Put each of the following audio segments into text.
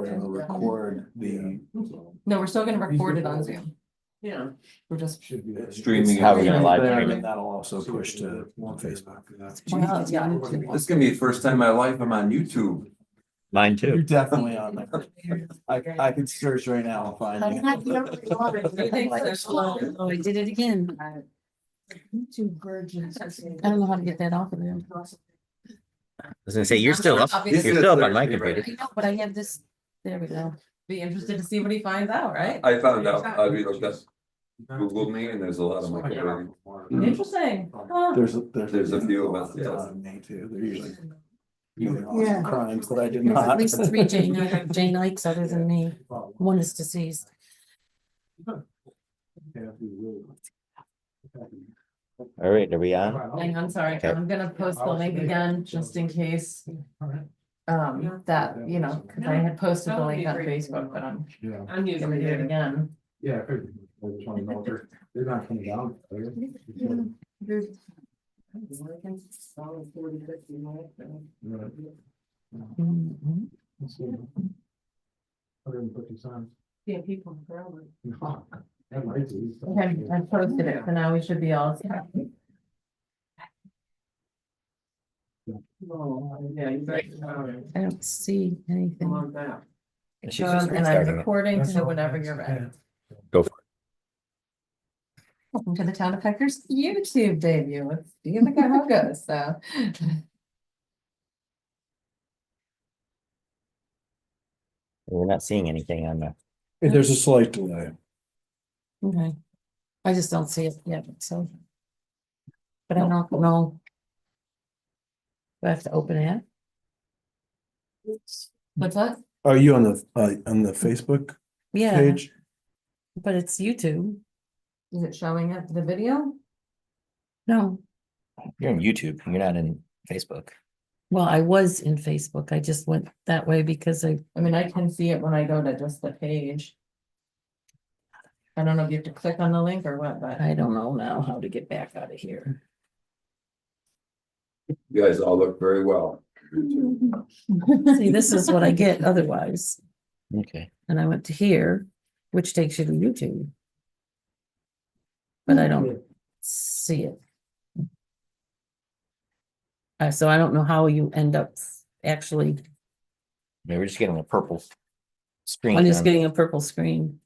we're gonna record the. No, we're still gonna record it on Zoom. Yeah. We're just. Streaming. How we're gonna live There, stream and it. that'll also push to Facebook. Well, yeah. This is gonna be the first time in my life I'm on YouTube. Mine You're too. definitely on there. I can search right now and find you. Oh, I did it again. YouTube virgins. I don't know how to get that off of there. I was gonna say, you're still up, Obviously. you're still up on my Thursday, right? computer. I know, but I have this, there we go. Be interested to see what he finds out, right? I found out, I looked up, Googled me, and there's a lot of my already. Interesting. Huh. There's a few of us, yeah. On me too, they're usually. Yeah. Crimes that I did There's not. at least 3 Jane Knights other than me. One is deceased. All right, are we on? Hang on, sorry, Okay. I'm gonna post the link again, just in case. That, you know, cause I had posted the link on Facebook, but I'm I'm gonna using do it it. again. Yeah, I just want to know if they're not coming down. are they? Mhm. Let's see. 150 cents. Yeah, people. Forever. No, that might be. Okay, I posted it, so now we should be all set. Oh, yeah, you guys. I don't see anything. Come on back. She's just And I'm restarting it. recording, so whenever you're ready. Go for it. Welcome to the Town of Hector's YouTube debut. Let's see how it goes, so. We're not seeing anything on the, There's a slight delay. Okay. I just don't see it yet, so. But I don't know. Do I have to open it? What's that? Are you on the Facebook Yeah, page? but it's YouTube. Is it showing up the video? No, you're in YouTube, you're not in Facebook. well, I was in Facebook. I just went that way because I, I mean, I can see it when I go to just the page. I don't know if you have to click on the link or what, but. I don't know now how to get back out of here. You guys all look very well. See, this is what I get otherwise. Okay. And I went to here, which takes you to YouTube. But I don't see it. So I don't know how you end up actually, Maybe we're just getting a purple screen. I'm just on- getting a purple screen.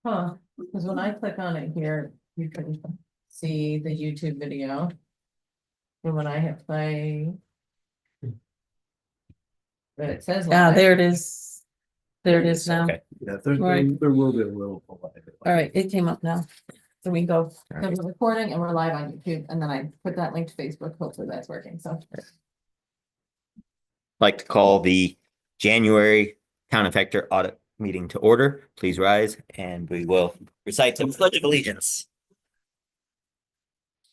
Huh, because when I click on it here, you can see the YouTube video. And when I hit play. But it says. Ah, live. there it is. There it is now. Okay. Yeah, Right. there will be a little delay. All right, it came up now. So we go. So we're recording and we're live on YouTube, and then I put that link to Facebook, hopefully that's working, so. Like to call the January Town of Hector Audit Meeting to order. Please rise and we will recite the Pledge of Allegiance.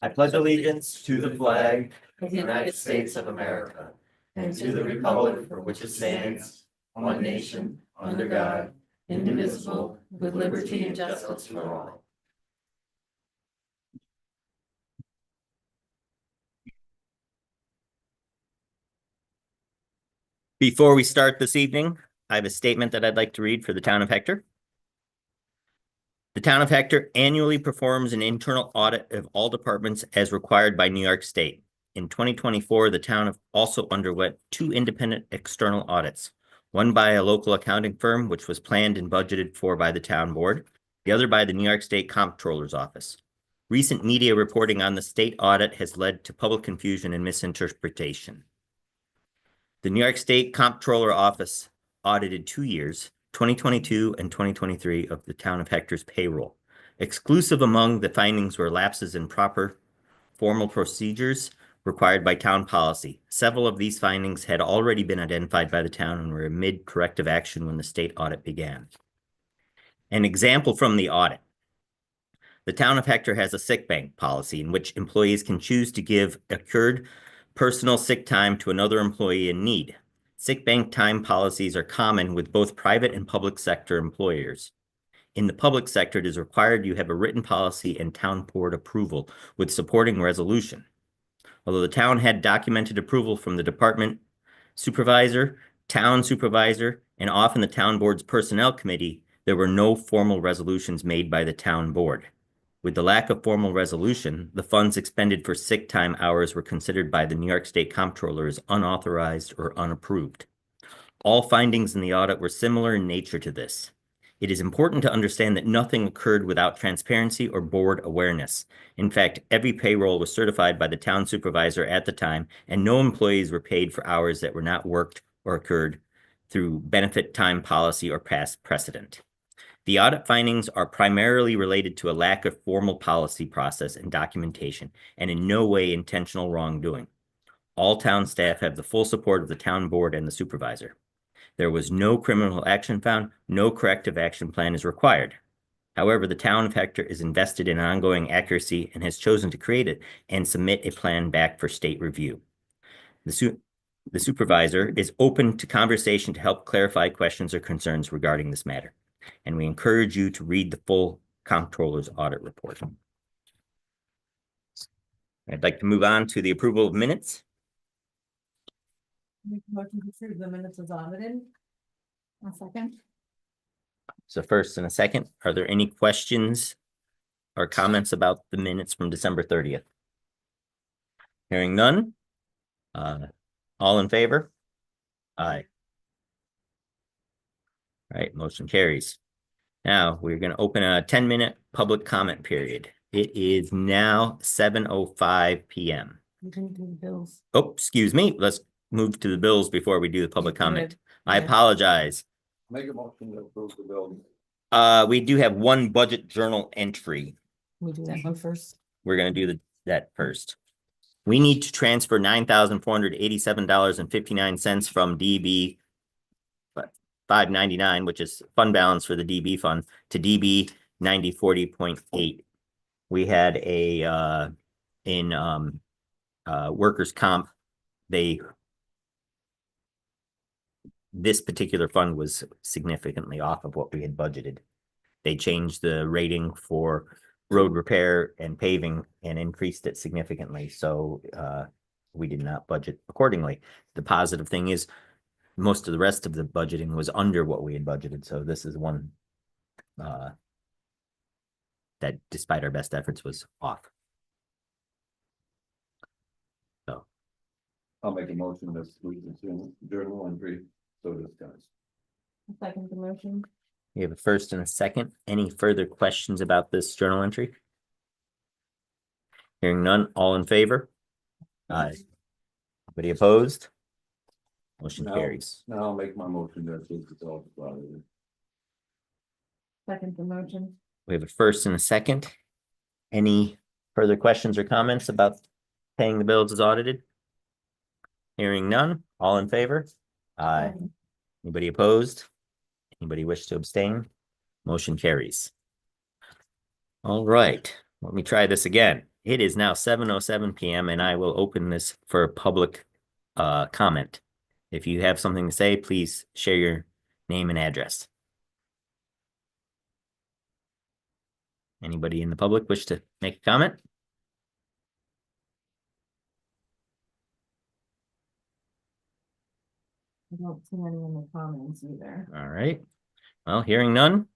I pledge allegiance to the flag of the United States of America and to the republic for which it stands, one nation, under God, indivisible, with liberty and justice for all. Before we start this evening, I have a statement that I'd like to read for the Town of Hector. The Town of Hector annually performs an internal audit of all departments as required by New York State. In 2024, the town also underwent 2 independent external audits, one by a local accounting firm, which was planned and budgeted for by the town board, the other by the New York State Comptroller's Office. Recent media reporting on the state audit has led to public confusion and misinterpretation. The New York State Comptroller Office audited 2 years, 2022 and 2023, of the Town of Hector's payroll. Exclusive among the findings were lapses in proper formal procedures required by town policy. Several of these findings had already been identified by the town and were amid corrective action when the state audit began. An example from the audit. The Town of Hector has a sick bank policy in which employees can choose to give accrued personal sick time to another employee in need. Sick bank time policies are common with both private and public sector employers. In the public sector, it is required you have a written policy and town board approval with supporting resolution. Although the town had documented approval from the department supervisor, town supervisor, and often the town board's personnel committee, there were no formal resolutions made by the town board. With the lack of formal resolution, the funds expended for sick time hours were considered by the New York State Comptroller as unauthorized or unapproved. All findings in the audit were similar in nature to this. It is important to understand that nothing occurred without transparency or board awareness. In fact, every payroll was certified by the town supervisor at the time, and no employees were paid for hours that were not worked or occurred through benefit time policy or past precedent. The audit findings are primarily related to a lack of formal policy process and documentation, and in no way intentional wrongdoing. All town staff have the full support of the town board and the supervisor. There was no criminal action found, no corrective action plan is required. However, the town of Hector is invested in ongoing accuracy and has chosen to create it and submit a plan back for state review. The supervisor is open to conversation to help clarify questions or concerns regarding this matter, and we encourage you to read the full comptroller's audit report. I'd like to move on to the approval of minutes. Make a motion to approve the minutes as audited. A second. So first and a second, are there any questions or comments about the minutes from December 30th? Hearing none. All in favor? Aye. All right, motion carries. Now we're going to open a 10-minute public comment period. It is now 7:05 p.m. We didn't do the bills. Oh, excuse me. Let's move to the bills before we do the public comment. I Yeah. apologize. Make a motion to approve the bill. We do have one budget journal entry. We do that one first. We're gonna do that first. We need to transfer $9,487.59 from DB 599, which is fund balance for the DB fund, to DB 9040.8. We had a in workers' comp, this particular fund was significantly off of what we had budgeted. They changed the rating for road repair and paving and increased it significantly. So we did not budget accordingly. The positive thing is most of the rest of the budgeting was under what we had budgeted. So this is one that despite our best efforts was off. So I'll make a motion to approve the journal entry, so discussed. Second the motion. we have a first and a second. Any further questions about this journal entry? Hearing none, all in favor? Aye. Anybody opposed? Motion No. carries. Now I'll make my motion to approve the bill. Second the motion. We have a first and a second. Any further questions or comments about paying the bills as audited? Hearing none, all in favor? Aye. Anybody opposed? Anybody wish to abstain? Motion carries. All right, let me try this again. It is now 7:07 p.m. and I will open this for public comment. If you have something to say, please share your name and address. Anybody in the public wish to make a comment? I don't see any in the comments either. All right. Well, hearing none,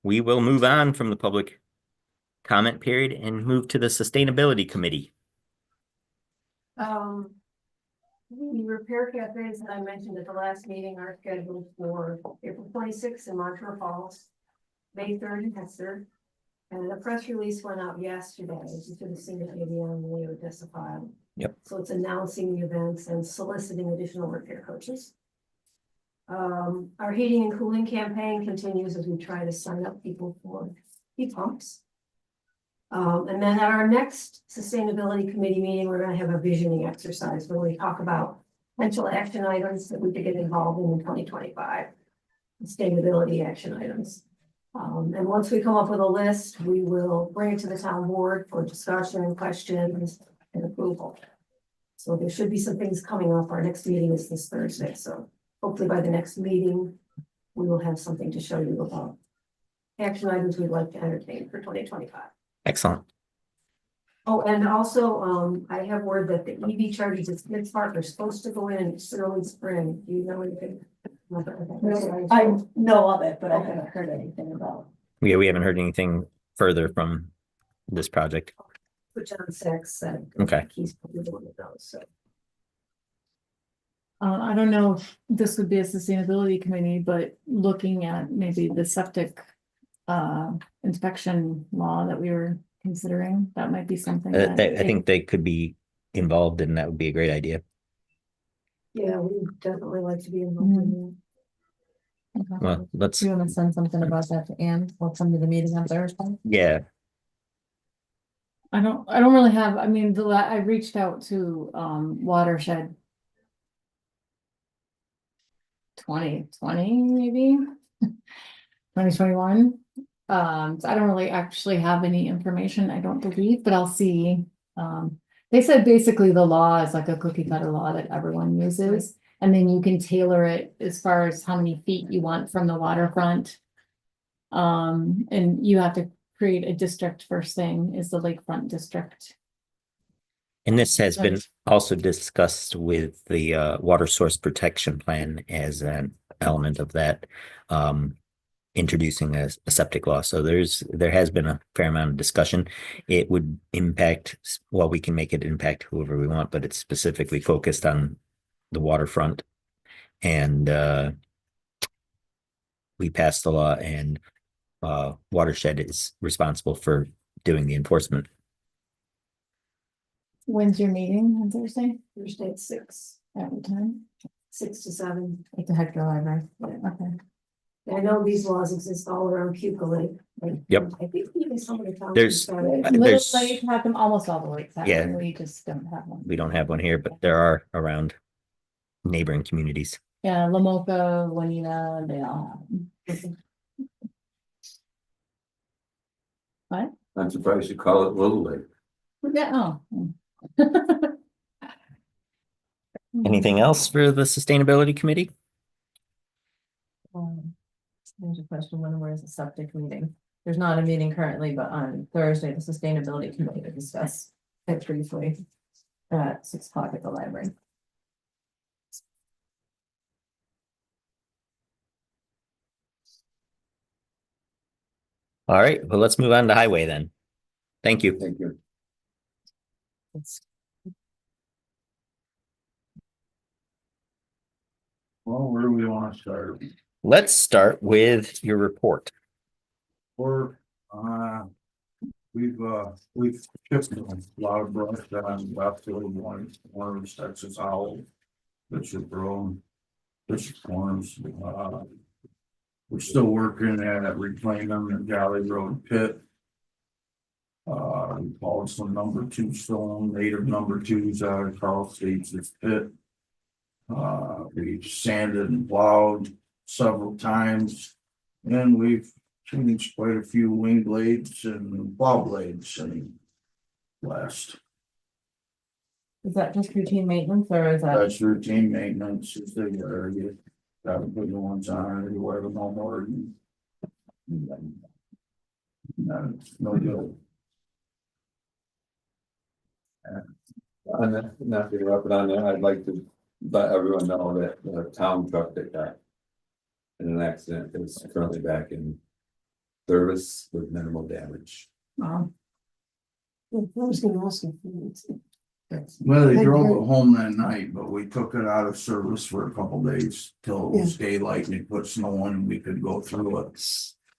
we will move on from the public comment period and move to the Sustainability Committee. The repair cafes that I mentioned at the last meeting are scheduled for April 26th in Montreux Falls, May 3rd in Hester. And the press release went out yesterday. You should have seen it maybe on the Odessa file. Yep. So it's announcing the events and soliciting additional repair coaches. Our heating and cooling campaign continues as we try to sign up people for heat pumps. And then at our next sustainability committee meeting, we're going to have a visioning exercise where we talk about potential action items that we could get involved in 2025, sustainability action items. And once we come up with a list, we will bring it to the town board for discussion and questions and approval. So there should be some things coming up. Our next meeting is this Thursday, so hopefully by the next meeting, we will have something to show you about action items we'd like to entertain for 2025. Excellent. Oh, and also, I have word that the EV chargers at Smith Park are supposed to go in early spring. Do you know anything I know of it, but I haven't heard anything about. Yeah, we haven't heard anything further from this project. Which John Sachs said. Okay. He's probably the one that knows, so. I don't know if this would be a sustainability committee, but looking at maybe the septic inspection law that we were considering, that might be something that. I think they could be involved and that would be a great idea. Yeah, we would definitely like to be involved in Okay. Well, let's, Do you want to send something about that to Ann? We'll come to the meeting on Thursday. yeah, I don't really have, I mean, I reached out to, Watershed. 2020, maybe 2021. So I don't really actually have any information, I don't believe, but I'll see. They said basically the law is like a cookie cutter law that everyone uses. And then you can tailor it as far as how many feet you want from the waterfront. And you have to create a district. First thing is the lakefront district. and this has been also discussed with the water source protection plan as an element of that. Introducing a septic law. So there has been a fair amount of discussion. It would impact, well, we can make it impact whoever we want, but it's specifically focused on the waterfront. And we passed the law and Watershed is responsible for doing the enforcement. When's your meeting on Thursday? Thursday at 6, At what time? 6 to 7. At the Hector Library. Yeah. Okay. I know these laws exist all around Puka Lake. Like, Yep. I think even some of the towns. There's- started. Little There's- Lake have them, almost all the lakes have Yeah. them, we just don't have one. We don't have one here, but there are around neighboring communities. Yeah, Lamoka, Juanita, they all have them. What? I'm surprised you call it Little Lake. Yeah, oh. Anything else for the sustainability committee? There's a question, where's the septic meeting? There's not a meeting currently, but on Thursday, the sustainability committee to discuss it briefly at 6 o'clock at the library. All right, well, let's move on to highway then. Thank you. Thank you. Well, where do we want to start? Let's start with your report. Or, we've chipped a lot of brush on left field, one of the Texas Owl. Bishop Road, Bishop Corners, we're still working at reclaiming the Galley Road pit. We hauled some number 2 stone, native number 2s out of Carl States' pit. We've sanded and plowed several times, and we've changed quite a few wing blades and plow blades and last. Is that just routine maintenance or is that? That's routine maintenance, is the area, gotta put the ones on, you wear them all more. No good. And not to interrupt on that, I'd like to let everyone know that the town truck that got in an accident is currently back in service with minimal damage. I was gonna ask you. Well, they drove it home that night, but we took it out of service for a couple days till it was daylight and they put snow on and we could go through it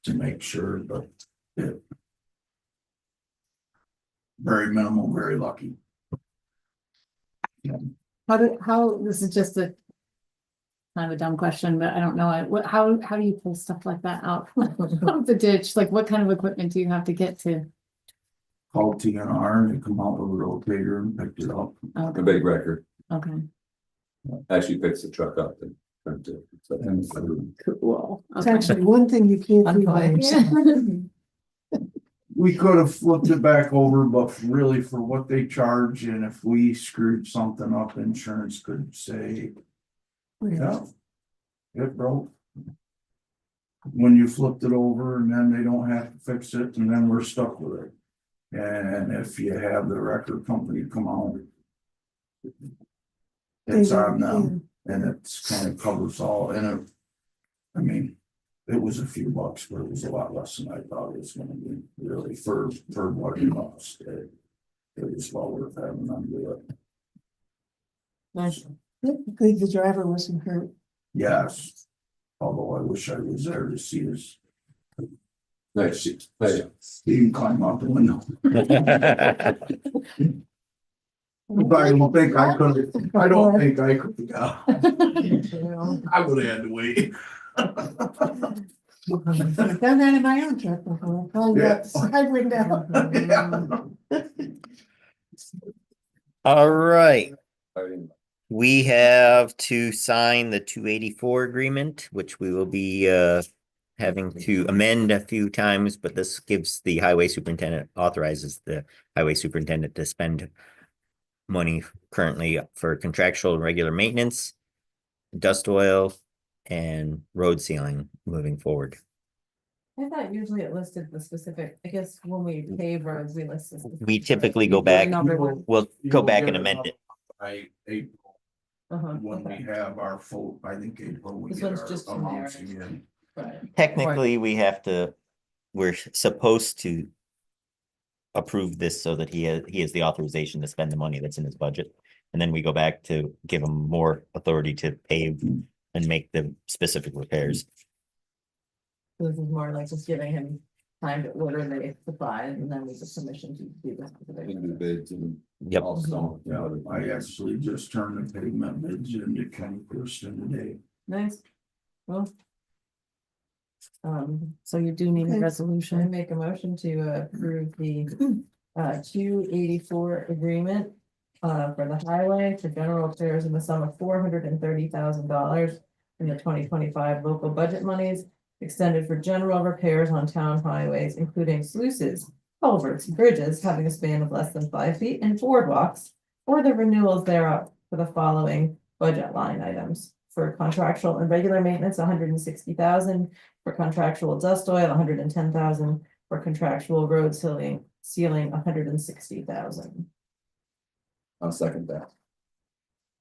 to make sure, but it. Very minimal, very lucky. How, this is just a. Kind of a dumb question, but I don't know, how do you pull stuff like that out of the ditch? Like, what kind of equipment do you have to get to? Called TNR and they come out with a rotator and picked it up. A Okay, big record, okay, actually picks the truck up and. cool. It's Okay. actually one thing you can't do by yourself. We could have flipped it back over, but really for what they charge and if we screwed something up, insurance could say. Yeah. It broke. When you flipped it over and then they don't have to fix it and then we're stuck with it. And if you have the record company come out. It's on them and it's kind of covers all and I mean, it was a few bucks, but it was a lot less than I thought it was gonna be, really, for what it cost. It was well worth having them do it. Nice. Good, the driver wasn't hurt. Yes, although I wish I was there to see his, Nice, hey, he can climb out the window. I don't think I could, I don't think I could, I would have had to wait. I've done that in my own truck before. I Yeah. got side window. Yeah. All right, I mean, we have to sign the 284 agreement, which we will be having to amend a few times, but this gives the highway superintendent, authorizes the highway superintendent to spend money currently for contractual and regular maintenance, dust oil, and road sealing moving forward. I thought usually it listed the specific, I guess when we pave roads, we list. the specific- We typically go back, Number one. we'll go back and amend it. By April, Uh-huh, when we okay. have our full, I think April, we This get one's our just amounts generic. again. Right. Technically, we have to, we're supposed to approve this so that he has the authorization to spend the money that's in his budget. And then we go back to give him more authority to pave and make the specific repairs. So this is more like just giving him time to order the supplies and then we get permission to do this. we can do bids and Yep. also. Yeah, I actually just turned the pavement bids into County Person today. Nice. Well. So you do need a Okay. resolution. I make a motion to approve the 284 agreement. For the highway for general repairs in the sum of $430,000 in the 2025 local budget monies. Extended for general repairs on town highways, including sluices, culverts, bridges having a span of less than 5 feet and boardwalks. Or the renewals thereof for the following budget line items. For contractual and regular maintenance, 160,000, for contractual dust oil, 110,000, for contractual road sealing, 160,000. I'll second that.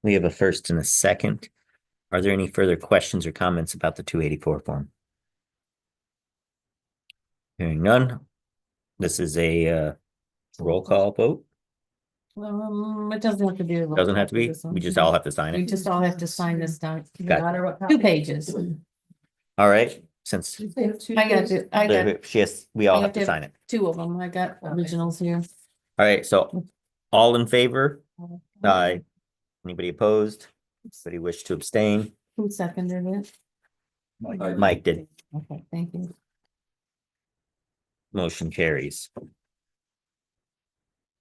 We have a first and a second. Are there any further questions or comments about the 284 form? Hearing none. This is a roll call vote. It doesn't have to be. a roll Doesn't have to call be. for this one. We just all have to sign We it. just all have to sign this down. Got it. Matter what 2 copy. pages. All right, since I got we all I have have to to- sign it. 2 of them. I got originals here. All right, so all in favor? Aye. Anybody opposed? Anybody wish to abstain? Who seconded it? Mike did. Okay, thank you. Motion carries.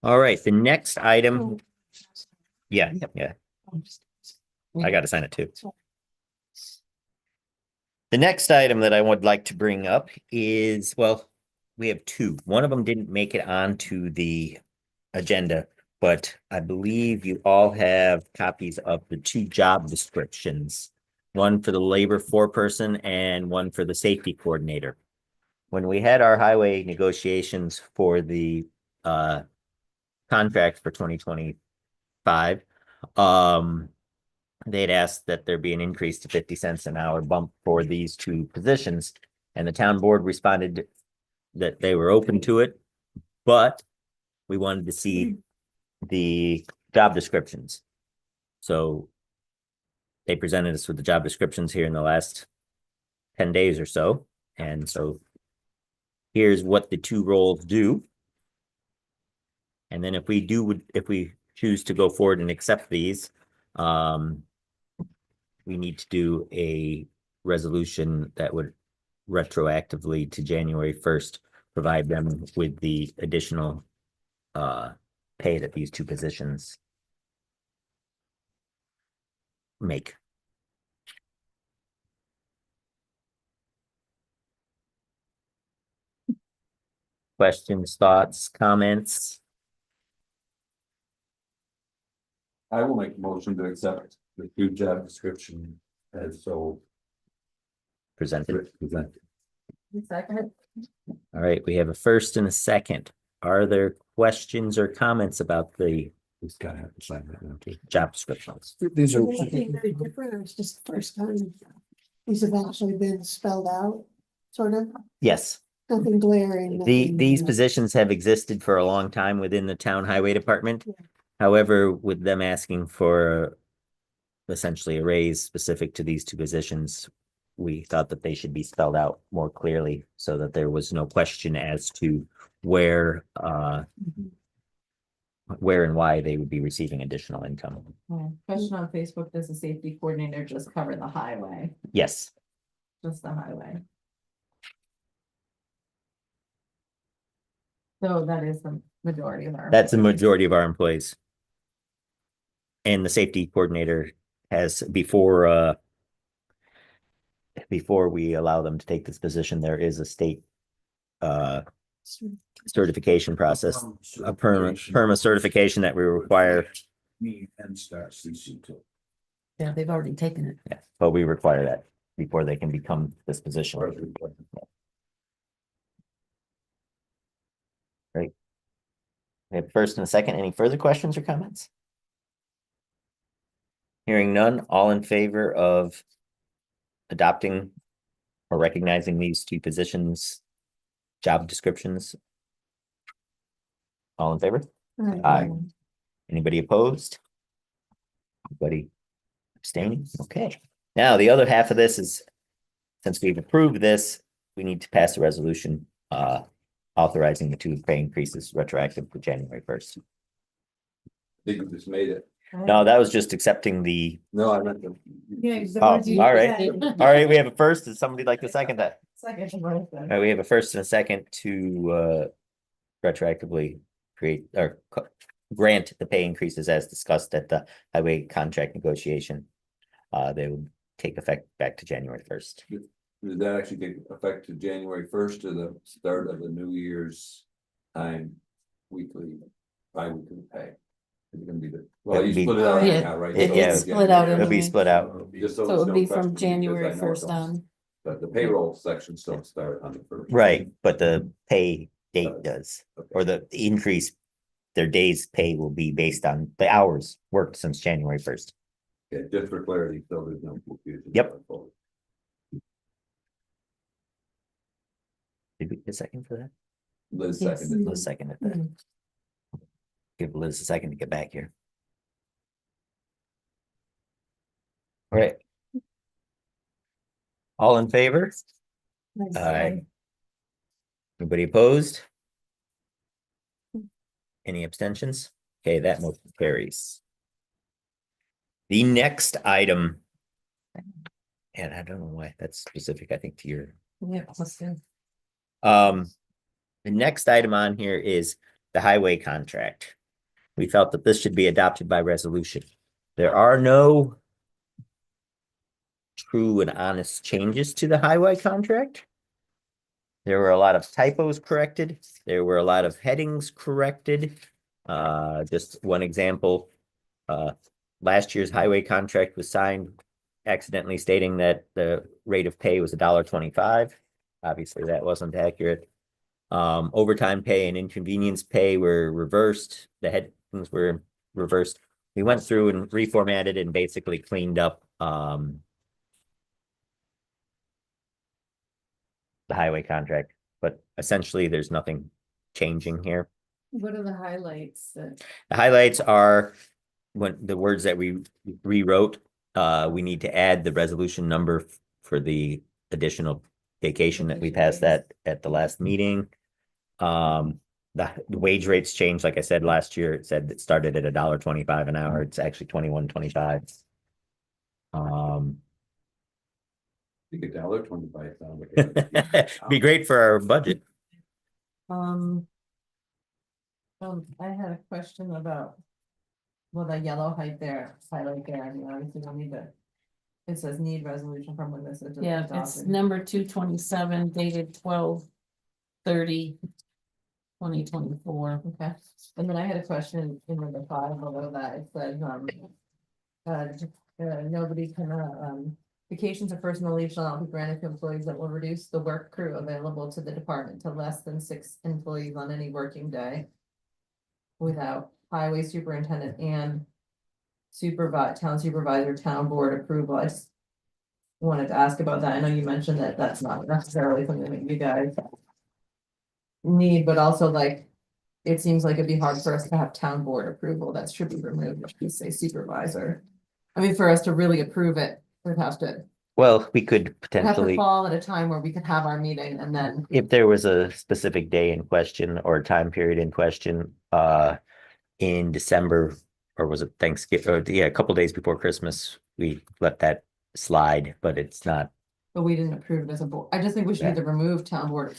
All right, the next item. Yeah, yeah, I gotta sign it too. The next item that I would like to bring up is, well, we have two. One of them didn't make it onto the agenda, but I believe you all have copies of the 2 job descriptions. One for the labor foreperson and one for the safety coordinator. When we had our highway negotiations for the contract for 2025, they'd asked that there be an increase to 50 cents an hour bump for these 2 positions. And the town board responded that they were open to it, but we wanted to see the job descriptions. So they presented us with the job descriptions here in the last 10 days or so. And so here's what the 2 roles do. And then if we choose to go forward and accept these, we need to do a resolution that would retroactively to January 1st, provide them with the additional pay that these 2 positions make. Questions, thoughts, comments? I will make a motion to accept the 2 job description as so Presented. presented. Second. All right, we have a first and a second. Are there questions or comments about the Who's gotta have to sign that now too? job descriptions? These are, Anything very different, or it's just the first time These have actually been spelled out, sort of, Yes, nothing glaring. these nothing, positions have existed for a long time within the town highway department. However, with them asking for essentially a raise specific to these two positions, we thought that they should be spelled out more clearly so that there was no question as to where and why they would be receiving additional income. Question on Facebook, does the safety coordinator just cover the highway? Yes, Just the highway? So that is the majority of our. that's the majority of our employees. And the safety coordinator has before we allow them to take this position, there is a state certification process, a perma certification that we require. Me and start CC two. Yeah, they've already taken it. Yeah, but we require that before they can become this position. Great. We have first and a second. Any further questions or comments? Hearing none, all in favor of adopting or recognizing these two positions, job descriptions? All in favor? Aye. Anybody opposed? Anybody abstaining? Okay. Now, the other half of this is, since we've approved this, we need to pass a resolution authorizing the two pay increases retroactive for January 1st. I think we just made it. No, that was just accepting the, No, I meant to. oh, all right. All right, we have a first. Does somebody like to second that? Second. All right, we have a first and a second to retroactively create or grant the pay increases as discussed at the highway contract negotiation. They will take effect back to January 1st. Does that actually take effect to January 1st to the start of the New Year's time, weekly, bi-weekly pay? Is it gonna be the, well, It'd you be- split it out Yeah, anyhow, right? it- So yeah, it's split out January. It'll be anyway. split out. Just So it there's would no be question, from because I January know it first don't. on. But the payroll sections don't start on the first. Right, but the pay date does, Okay. or the increase, their days pay will be based on the hours worked since January 1st. Yeah, just for clarity, so there's no confusion. Yep. going forward. Did we get a second for that? Liz Yes. seconded. Liz seconded that. Give Liz a second to get back here. All right. All in favor? Aye. Anybody opposed? Any abstentions? Okay, that motion carries. The next item. And I don't know why that's specific, I think to your, Yeah, let's do. the next item on here is the highway contract. We felt that this should be adopted by resolution. There are no true and honest changes to the highway contract. There were a lot of typos corrected. There were a lot of headings corrected. Just one example, last year's highway contract was signed accidentally stating that the rate of pay was $1.25. Obviously, that wasn't accurate. Overtime pay and inconvenience pay were reversed. The headings were reversed. We went through and reformatted and basically cleaned up the highway contract, but essentially there's nothing changing here. What are the highlights that? The highlights are when the words that we rewrote, we need to add the resolution number for the additional vacation that we passed that at the last meeting. The wage rates changed, like I said, last year, it said it started at $1.25 an hour. It's actually $21.25. I think $1.25 sounds like. Be great for our budget. I had a question about. Well, the yellow height there, highlight there, I mean, obviously we'll need to. It says need resolution from when this is. Yeah, it's adopted. number 227 dated 12/30/2024. Okay, and then I had a question in number 5 below that, it says, nobody can, vacations or personal leave shall not be granted to employees that will reduce the work crew available to the department to less than 6 employees on any working day. Without highway superintendent and town supervisor, town board approval. wanted to ask about that. I know you mentioned that that's not necessarily something that you guys need, but also like, it seems like it'd be hard for us to have town board approval. That should be removed, if we say supervisor. I mean, for us to really approve it, we'd have to Well, we could It'd have to potentially, fall at a time where we could have our meeting and then, if there was a specific day in question or time period in question, in December, or was it Thanksgiving, or yeah, a couple days before Christmas, we let that slide, but it's not. but we didn't approve it as a board. I just think we should Yeah. either remove town board.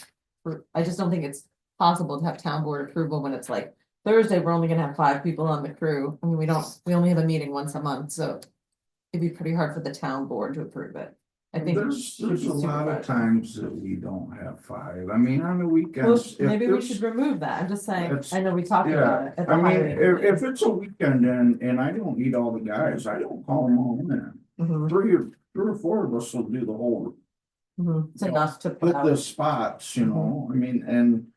I just don't think it's possible to have town board approval when it's like Thursday, we're only gonna have 5 people on the crew. I mean, we only have a meeting once a month, so it'd be pretty hard for the town board to approve it. I think. There's a lot of supervisor. times that we don't have 5. I mean, on the Well, weekends. if maybe we there's- should remove that. I'm just saying, That's- I know we talked about it. at the I mean, highway meeting. if it's a weekend and I don't need all the guys, I don't call them all in. Mhm, 3 or 4 of us will do the whole, mhm. It's you know, enough to put hit the out. spots, you know, I mean, and.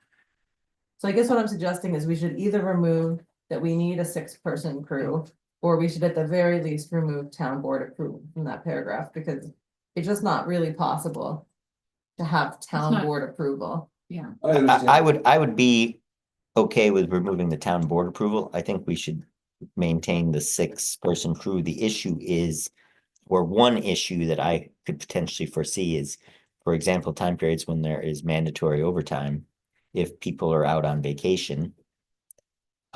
So I guess what I'm suggesting is we should either remove that we need a 6-person crew. Or we should at the very least remove town board approval from that paragraph, because it's just not really possible. To have town not- board approval. Yeah. I would be okay with removing the town board approval. I think we should maintain the 6-person crew. The issue is, or one issue that I could potentially foresee is, for example, time periods when there is mandatory overtime. If people are out on vacation.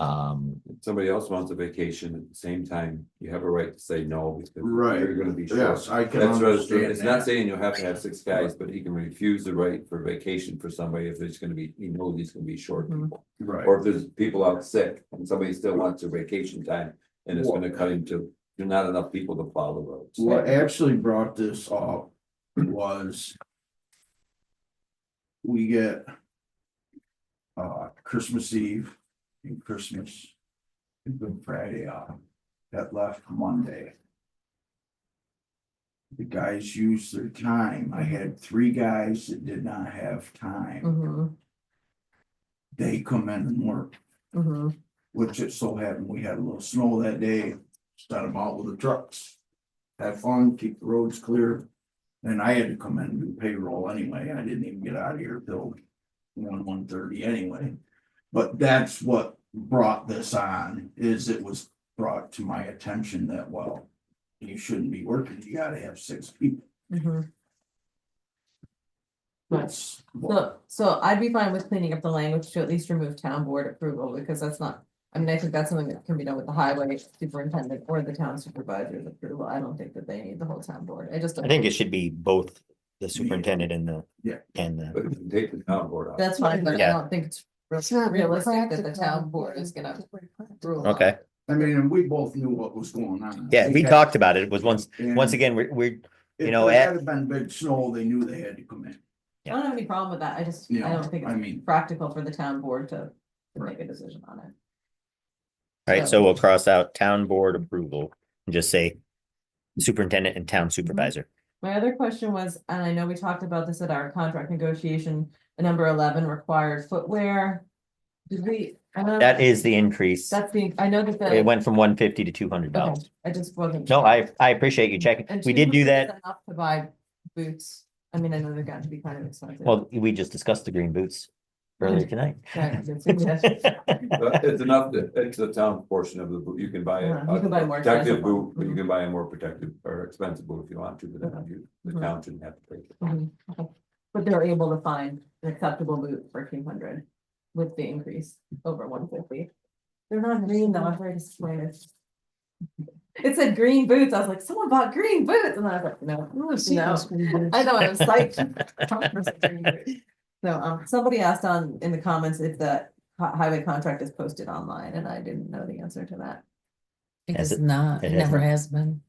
If somebody else wants a vacation at the same time, you have a right to say no, because Right. you're gonna be short. Yes, I can That's what understand it's not that. saying you'll have to have 6 guys, but he can refuse the right for vacation for somebody if there's gonna be, he knows he's gonna be short Mhm. people. Right. Or if there's people out sick and somebody still wants their vacation time and it's gonna cut into, there's not enough people to plow the roads. What actually brought this up was. We get. Christmas Eve and Christmas. And Good Friday off, that left Monday. The guys used their time, I had 3 guys that did not have time, Mhm, they come in and work. mhm. Which it so happened, we had a little snow that day, sent them out with the trucks. Have fun, keep the roads clear. And I had to come in and do payroll anyway, I didn't even get out of here till 1:30 anyway. But that's what brought this on, is it was brought to my attention that, well, you shouldn't be working, you gotta have 6 people. Mhm. That's So I'd be fine with cleaning up the language to at least remove town board approval, because that's not, I mean, I think that's something that can be done with the highway superintendent or the town supervisor's approval. I don't think that they need the whole town board. I just. I don't think it should be both the superintendent and the. Yeah. And the. But if you take the town board out. That's fine, but I Yeah. don't think it's It's not realistic that the practical. town board is gonna rule. on Okay, it. I mean, and we both knew what was going on. yeah, we talked about it. It was once And again, we're, if you know, there at- had been big snow, they knew they had to come in. I don't have any problem with that. I just, You I know, don't think I it's mean- practical for the town board to make a decision on it. right, so we'll cross out town board approval and just say superintendent and town supervisor. My other question was, and I know we talked about this at our contract negotiation, the number 11 required footwear. Did we? I know That is the increase. That's the, I know that It the. went from $150 to $200. Okay, I just wasn't. No, sure. I appreciate you checking. And We did do 200 is that. Enough to buy boots. I mean, I know they're going to be kind of expensive. Well, we just discussed the green boots earlier tonight. Right, yes. But it's enough that it's the town portion of the boot, you can buy a You can buy more protective expensive boot, one. but you can buy a more protective or expensive boot if you want to, but then the Mhm. town shouldn't have to pay. Mhm, okay. But they're able to find an acceptable boot for 200 with the increase over 150. They're not green though, I'm very disappointed. It said green boots, I was like, someone bought green boots, and I was like, no, no, I know, I was psyched. So, somebody asked in the comments if the highway contract is posted online, and I didn't know the answer to that. It Has is it- not, it it never hasn't? has been.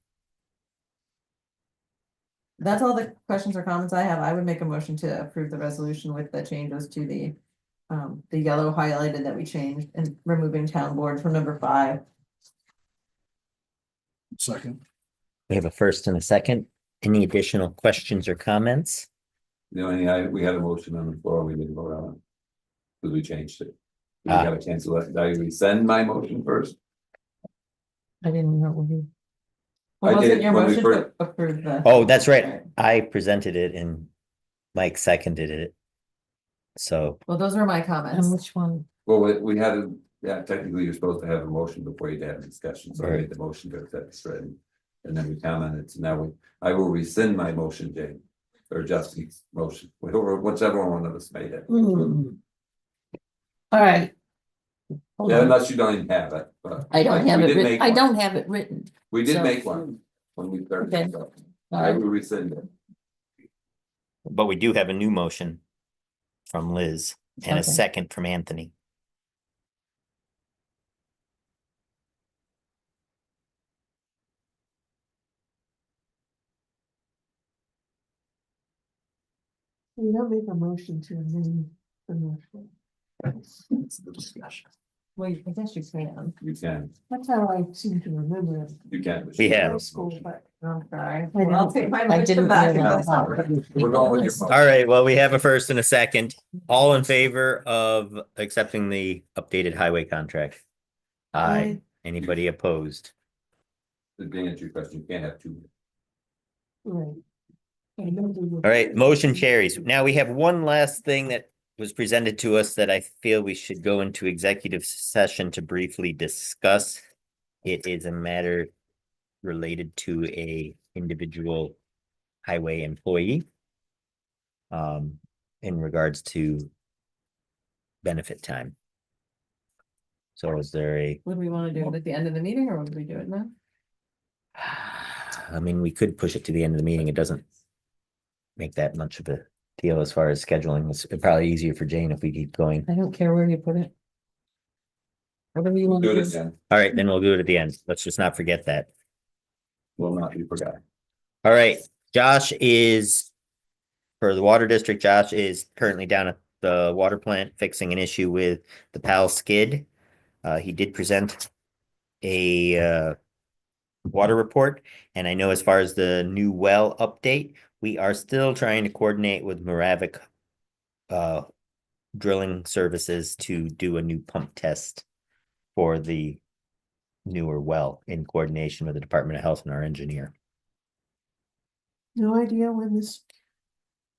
That's all the questions or comments I have. I would make a motion to approve the resolution with the changes to the yellow highlighted that we changed and removing town board from number 5. Second. We have a first and a second. Any additional questions or comments? The only, we had a motion on the floor, we didn't vote on it. Because we changed it. We Ah. gotta cancel that, did I resend my motion first? I didn't know. Well, I wasn't did your when we motion first- to approve the? Oh, that's right. I presented it and Mike seconded it. So, Well, those were my And comments. which one? Well, we had, yeah, technically you're supposed to have a motion before you have a discussion, so I made the motion to accept this ready. And then we commented, so now I will rescind my motion, Jane, or Justine's motion, whichever one of us made it. All right. Hold Yeah, on. unless you don't even have it, but. I don't have we it did written. make I one. don't have it written. We did so- make one when we started. Okay. so All I right. will rescind it. but we do have a new motion from Liz and a Okay. second from Anthony. You don't make a motion to amend the motion. It's the discussion. Well, I guess you can. You can, That's how I seem to remember it. you can. We have. High school, but I'm sorry. didn't- I'll take my I motion didn't back. realize how. We're going with your motion. All right, well, we have a first and a second. All in favor of accepting the updated highway contract? Aye. Aye. Anybody opposed? To answer your question, you can't have two. right. I know we were- All right, motion carries. Now we have one last thing that was presented to us that I feel we should go into executive session to briefly discuss. It is a matter related to a individual highway employee. In regards to benefit time. So is there a, Would we want to do it at the end of the meeting or would we do it now? I mean, we could push it to the end of the meeting. It doesn't make that much of a deal as far as scheduling. It's probably easier for Jane if we keep going. I don't care where you put it. Whatever you want Do to it do. again, All right, then we'll do it at the end. Let's just not forget that. will not be forgotten. All right, Josh is, for the water district, Josh is currently down at the water plant fixing an issue with the PAL skid. He did present a water report, and I know as far as the new well update, we are still trying to coordinate with Moravik drilling services to do a new pump test for the newer well in coordination with the Department of Health and our engineer. No idea when this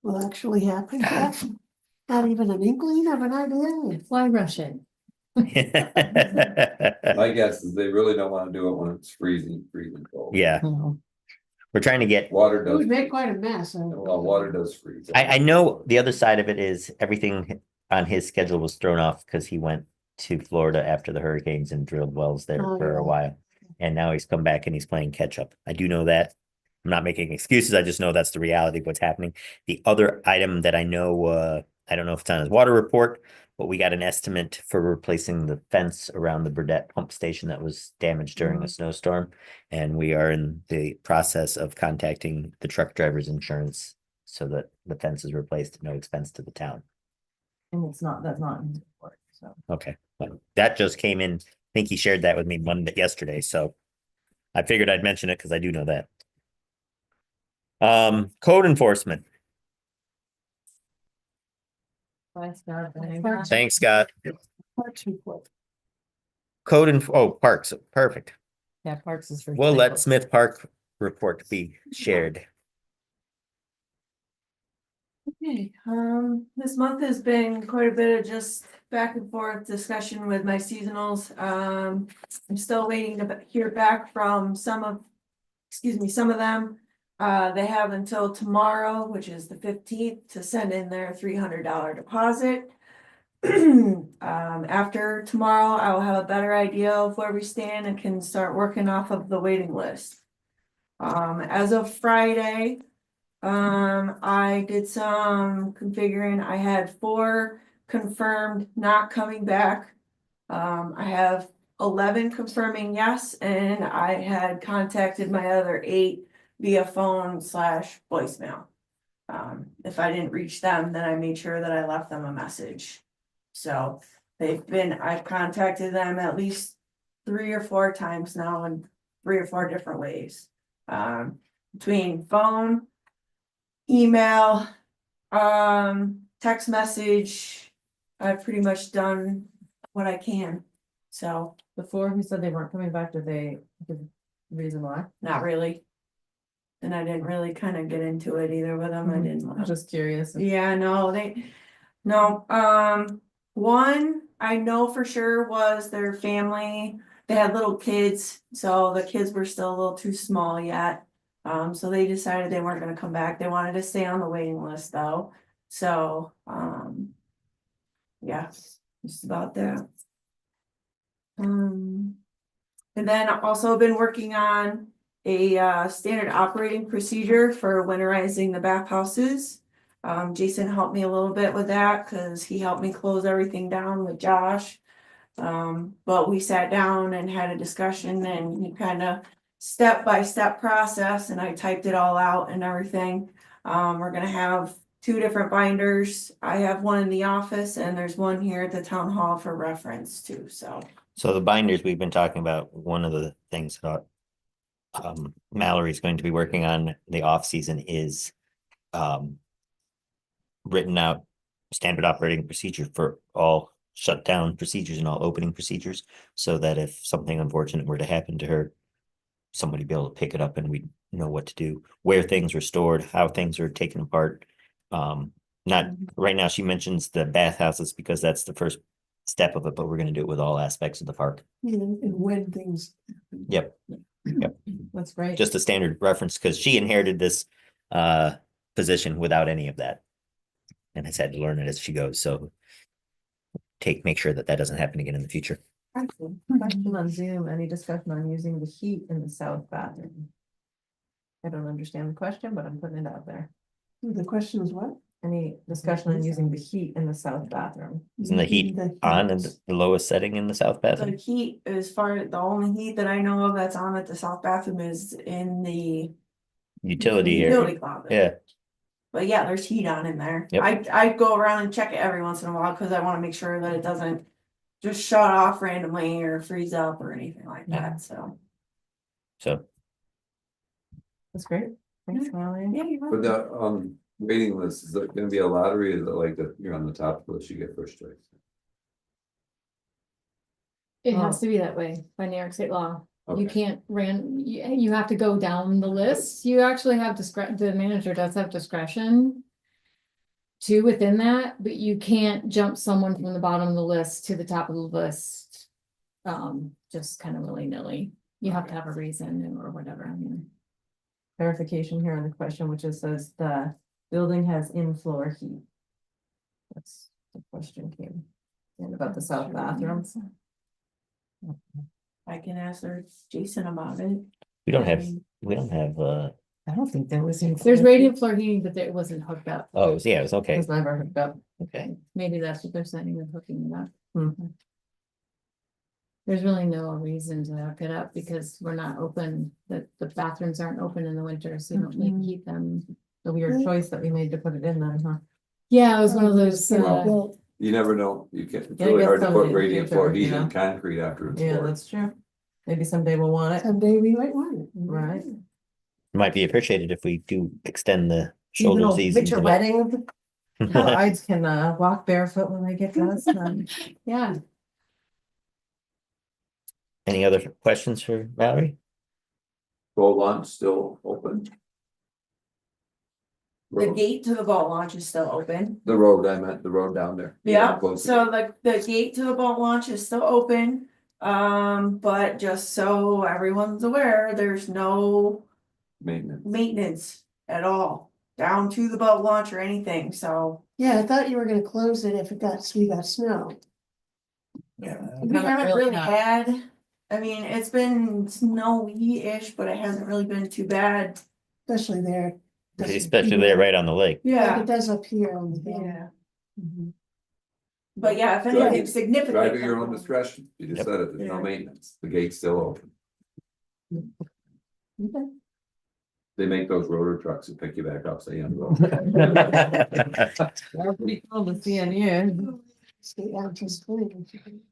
will actually happen. Jeff? Not even an inkling of an idea. Why rush it? My guess is they really don't wanna do it when it's freezing cold. Yeah, No. we're trying to get, Water It does. would make quite a mess. Well, water does freeze. I know the other side of it is everything on his schedule was thrown off because he went to Florida after the hurricanes and drilled wells there Oh, for a yeah. while. And now he's come back and he's playing catch up. I do know that. I'm not making excuses. I just know that's the reality of what's happening. The other item that I know, I don't know if it's on his water report, but we got an estimate for replacing the fence around the Burdette pump station that was damaged during a snowstorm. And we are in the process of contacting the truck driver's insurance so that the fence is replaced at no expense to the town. And it's not, that's not in the report, so. Okay, well, that just came in. I think he shared that with me yesterday, so I figured I'd mention it because I do know that. Code enforcement. Bye, Scott. Parks. Thanks, Scott. Parks report. Parks, perfect. Yeah, Parks is for. We'll let Smith Park report be shared. Okay, this month has been quite a bit of just back and forth discussion with my seasonals. I'm still waiting to hear back from some of them. They have until tomorrow, which is the 15th, to send in their $300 deposit. After tomorrow, I will have a better idea of where we stand and can start working off of the waiting list. As of Friday, I did some configuring. I had 4 confirmed not coming back. I have 11 confirming yes, and I had contacted my other 8 via phone / voicemail. If I didn't reach them, then I made sure that I left them a message. So I've contacted them at least 3 or 4 times now in 3 or 4 different ways. Between phone, email, text message, I've pretty much done what I can. So Before, who said they weren't coming back, did Reason why? not really. And I didn't really kind of get into it either with them, I Mhm. didn't. I'm just curious. Yeah, no, no, one I know for sure was their family. They had little kids, so the kids were still a little too small yet. So they decided they weren't gonna come back. They wanted to stay on the waiting list though. So, yeah, just about that. And then I've also been working on a standard operating procedure for winterizing the bathhouses. Jason helped me a little bit with that because he helped me close everything down with Josh. But we sat down and had a discussion and he kind of step-by-step process and I typed it all out and everything. We're gonna have 2 different binders. I have one in the office and there's one here at the town hall for reference too, so. So the binders we've been talking about, one of the things that Mallory's going to be working on the off season is written out standard operating procedure for all shutdown procedures and all opening procedures, so that if something unfortunate were to happen to her, somebody be able to pick it up and we know what to do, where things are stored, how things are taken apart. Not right now, she mentions the bathhouses because that's the first step of it, but we're gonna do it with all aspects of the park. And when things. Yep, That's great. just a standard reference, because she inherited this position without any of that. And has had to learn it as she goes, so make sure that doesn't happen again in the future. Question on Zoom, any discussion on using the heat in the south bathroom? I don't understand the question, but I'm putting it out there. The question is what? Any discussion on using the heat in the south bathroom? Isn't the heat on in the lowest setting in the south The bathroom? heat, the only heat that I know of that's on at the south bathroom is in the Utility utility area, closet. yeah, But yeah, there's heat on in there. Yep. I go around and check it every once in a while because I want to make sure that it doesn't just shut off randomly or freeze up or anything like that, so. so That's great. Thanks, Molly. Yeah, you're But welcome. the waiting list, is it gonna be a lottery? Is it like that you're on the top list, you get first choice? It has to be that way by New York state law. You Okay. can't you have to go down the list. You actually have the manager does have discretion too within that, but you can't jump someone from the bottom of the list to the top of the list. Just kind of willy-nilly. You have to have a reason or whatever. I mean, Clarification here on the question, which is says the building has in-floor heat. That's the question came. And about the south bathroom. I can ask Jason about it. we don't have, I don't think there was. there's radiant floor heating, but it wasn't hooked up. oh, yeah, it was okay, It's never hooked up. okay. Maybe that's what they're saying with hooking it up. Hmm. There's really no reason to hook it up because we're not open, the bathrooms aren't open in the winter, so you don't need to keep them. The weird choice that we made to put it in then, huh? Yeah, it was one of those, Well, You never know, it's Yeah, really get hard to somebody put in the radiant future, floor you heat in know? concrete after it's Yeah, poured. that's true. Maybe someday we'll want it, Someday we might want it. right? Might be appreciated if we do extend the Even shoulder though season. Winter to wedding, the- brides can walk barefoot when they get dressed. yeah. Any other questions for Valerie? Boat launch still open? The gate to the boat launch is still open. The road, I meant the road down there. Yeah, Close so the the gate to the boat launch is still open. But just so everyone's aware, there's no maintenance. maintenance at all down to the boat launch or anything, so. Yeah, I thought you were gonna close it if we got snow. We haven't haven't really really not. had, I mean, it's been snowy-ish, but it hasn't really been too bad. Especially there. Especially there right on the lake. Like Yeah, it does up here on the hill. yeah, Mhm. but yeah, if Drive- anything significant. Drive at your own discretion. You just Yep. said it, there's no Yeah. maintenance. The gate's still open. Okay. They make those rotor trucks that pick you back up, so you know. the road. Pretty cool to see on you. State entrance clean.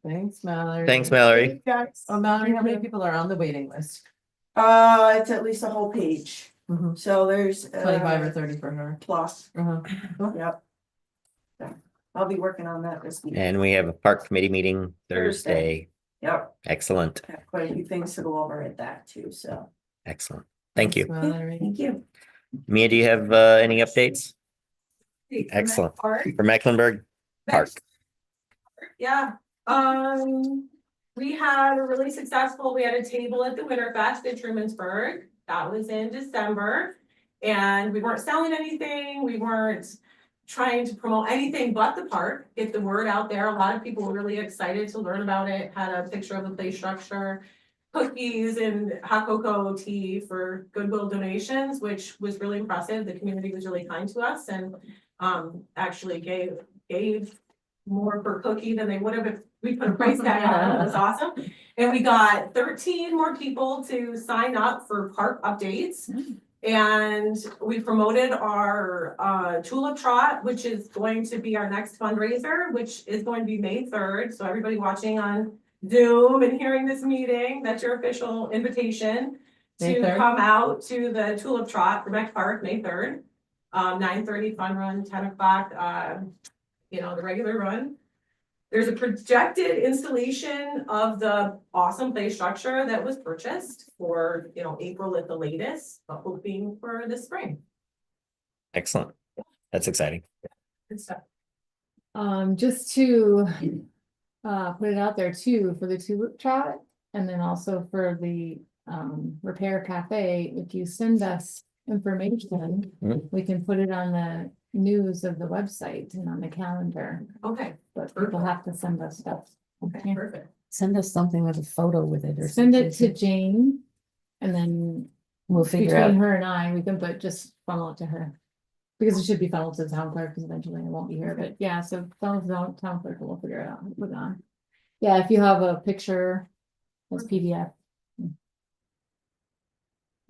Thanks, Mallory. Thanks, Mallory. Guys, Oh, Mallory, how many people are on the waiting list? it's at least a whole page, Mhm. so there's. 25 or 30 for her. Plus, Uh-huh. yep. Yeah, I'll be working on that this week. And we have a park committee meeting Thursday. Yep, Excellent, got quite a few things to go over at that too, so, excellent. Thank you. Valerie. thank you. Mia, do you have any updates? Excellent. For Mecklenburg Park. Yeah, we had a really successful, we had a table at the Winterfest in Trumansburg. That was in December. And we weren't selling anything, we weren't trying to promote anything but the park, get the word out there. A lot of people were really excited to learn about it, had a picture of the play structure, cookies and hot cocoa tea for goodwill donations, which was really impressive. The community was really kind to us and actually gave more per cookie than they would have if we put a price tag on it. It was awesome. And we got 13 more people to sign up for park updates. And we promoted our tulip trot, which is going to be our next fundraiser, which is going to be May 3rd. So everybody watching on Zoom and hearing this meeting, that's your official invitation May to 3rd? come out to the tulip trot for Beck Park, May 3rd. 9:30 fun run, 10 o'clock, the regular run. There's a projected installation of the awesome play structure that was purchased for, April at the latest, but hoping for this spring. Excellent. That's exciting. Good stuff. Just to put it out there too, for the tulip trot, and then also for the repair cafe, if you send us information, Mhm. we can put it on the news of the website and on the calendar, Okay, but people have to send us stuff. okay, perfect. Send us something with a photo with it or Send it something. to Jane, and then We'll figure between out. her and I, we can just funnel it to her. Because it should be funneled to the town clerk, because eventually I won't be here, but yeah, so funnel to the town clerk, and we'll figure it out, and put it on. Yeah, if you have a picture, as PDF.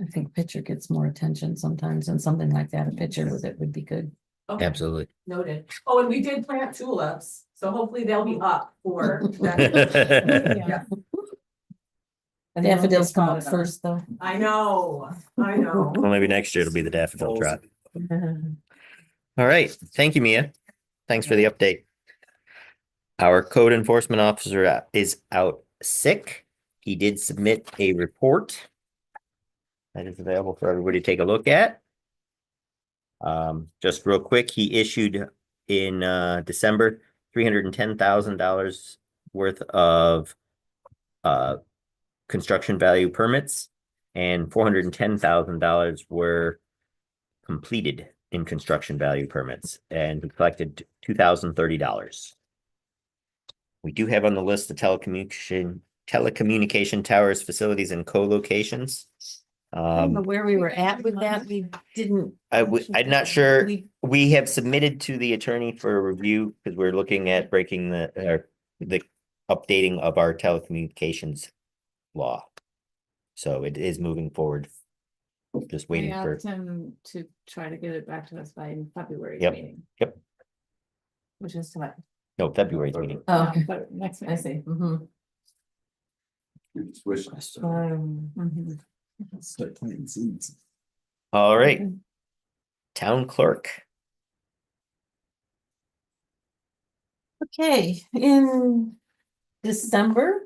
I think picture gets more attention sometimes and something like that, a picture with it would be good. Okay, Absolutely. noted. Oh, and we did plant tulips, so hopefully they'll be up for that. Yeah, The daffodils come up first though. I know. Well, maybe next year it'll be the daffodil trot. All right. Thank you, Mia. Thanks for the update. Our code enforcement officer is out sick. He did submit a report that is available for everybody to take a look at. Just real quick, he issued in December $310,000 worth of construction value permits, and $410,000 were completed in construction value permits, and we collected $2,030. We do have on the list the telecommunication towers, facilities, and co-locations. But where we were at with that, we didn't. I'm not sure. We- We have submitted to the attorney for a review because we're looking at breaking the updating of our telecommunications law. So it is moving forward. Just I waiting for, asked him to try to get it back to us by February's Yep. meeting. Which is what? no, February's meeting. Oh, But next. I see. Mhm. Wish. Mhm. Start planting seeds. All right. Town clerk. Okay, in December.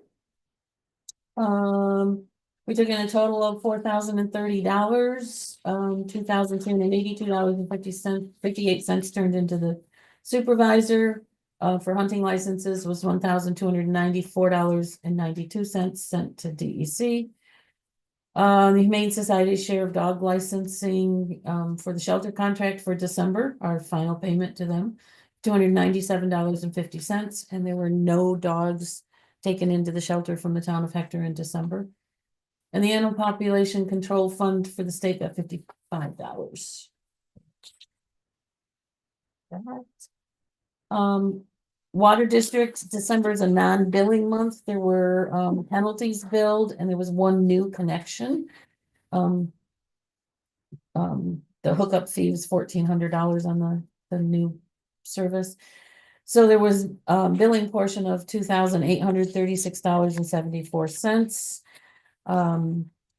We took in a total of $4,030, $2,282.50 58 cents turned into the supervisor. For hunting licenses was $1,294.92 sent to DEC. The Humane Society's share of dog licensing, for the shelter contract for December, our final payment to them, $297.50, and there were no dogs taken into the shelter from the town of Hector in December. And the animal population control fund for the state got $55. Water districts, December is a non-billing month. There were penalties billed and there was one new connection. The hookup fee was $1,400 on the new service. So there was billing portion of $2,836.74.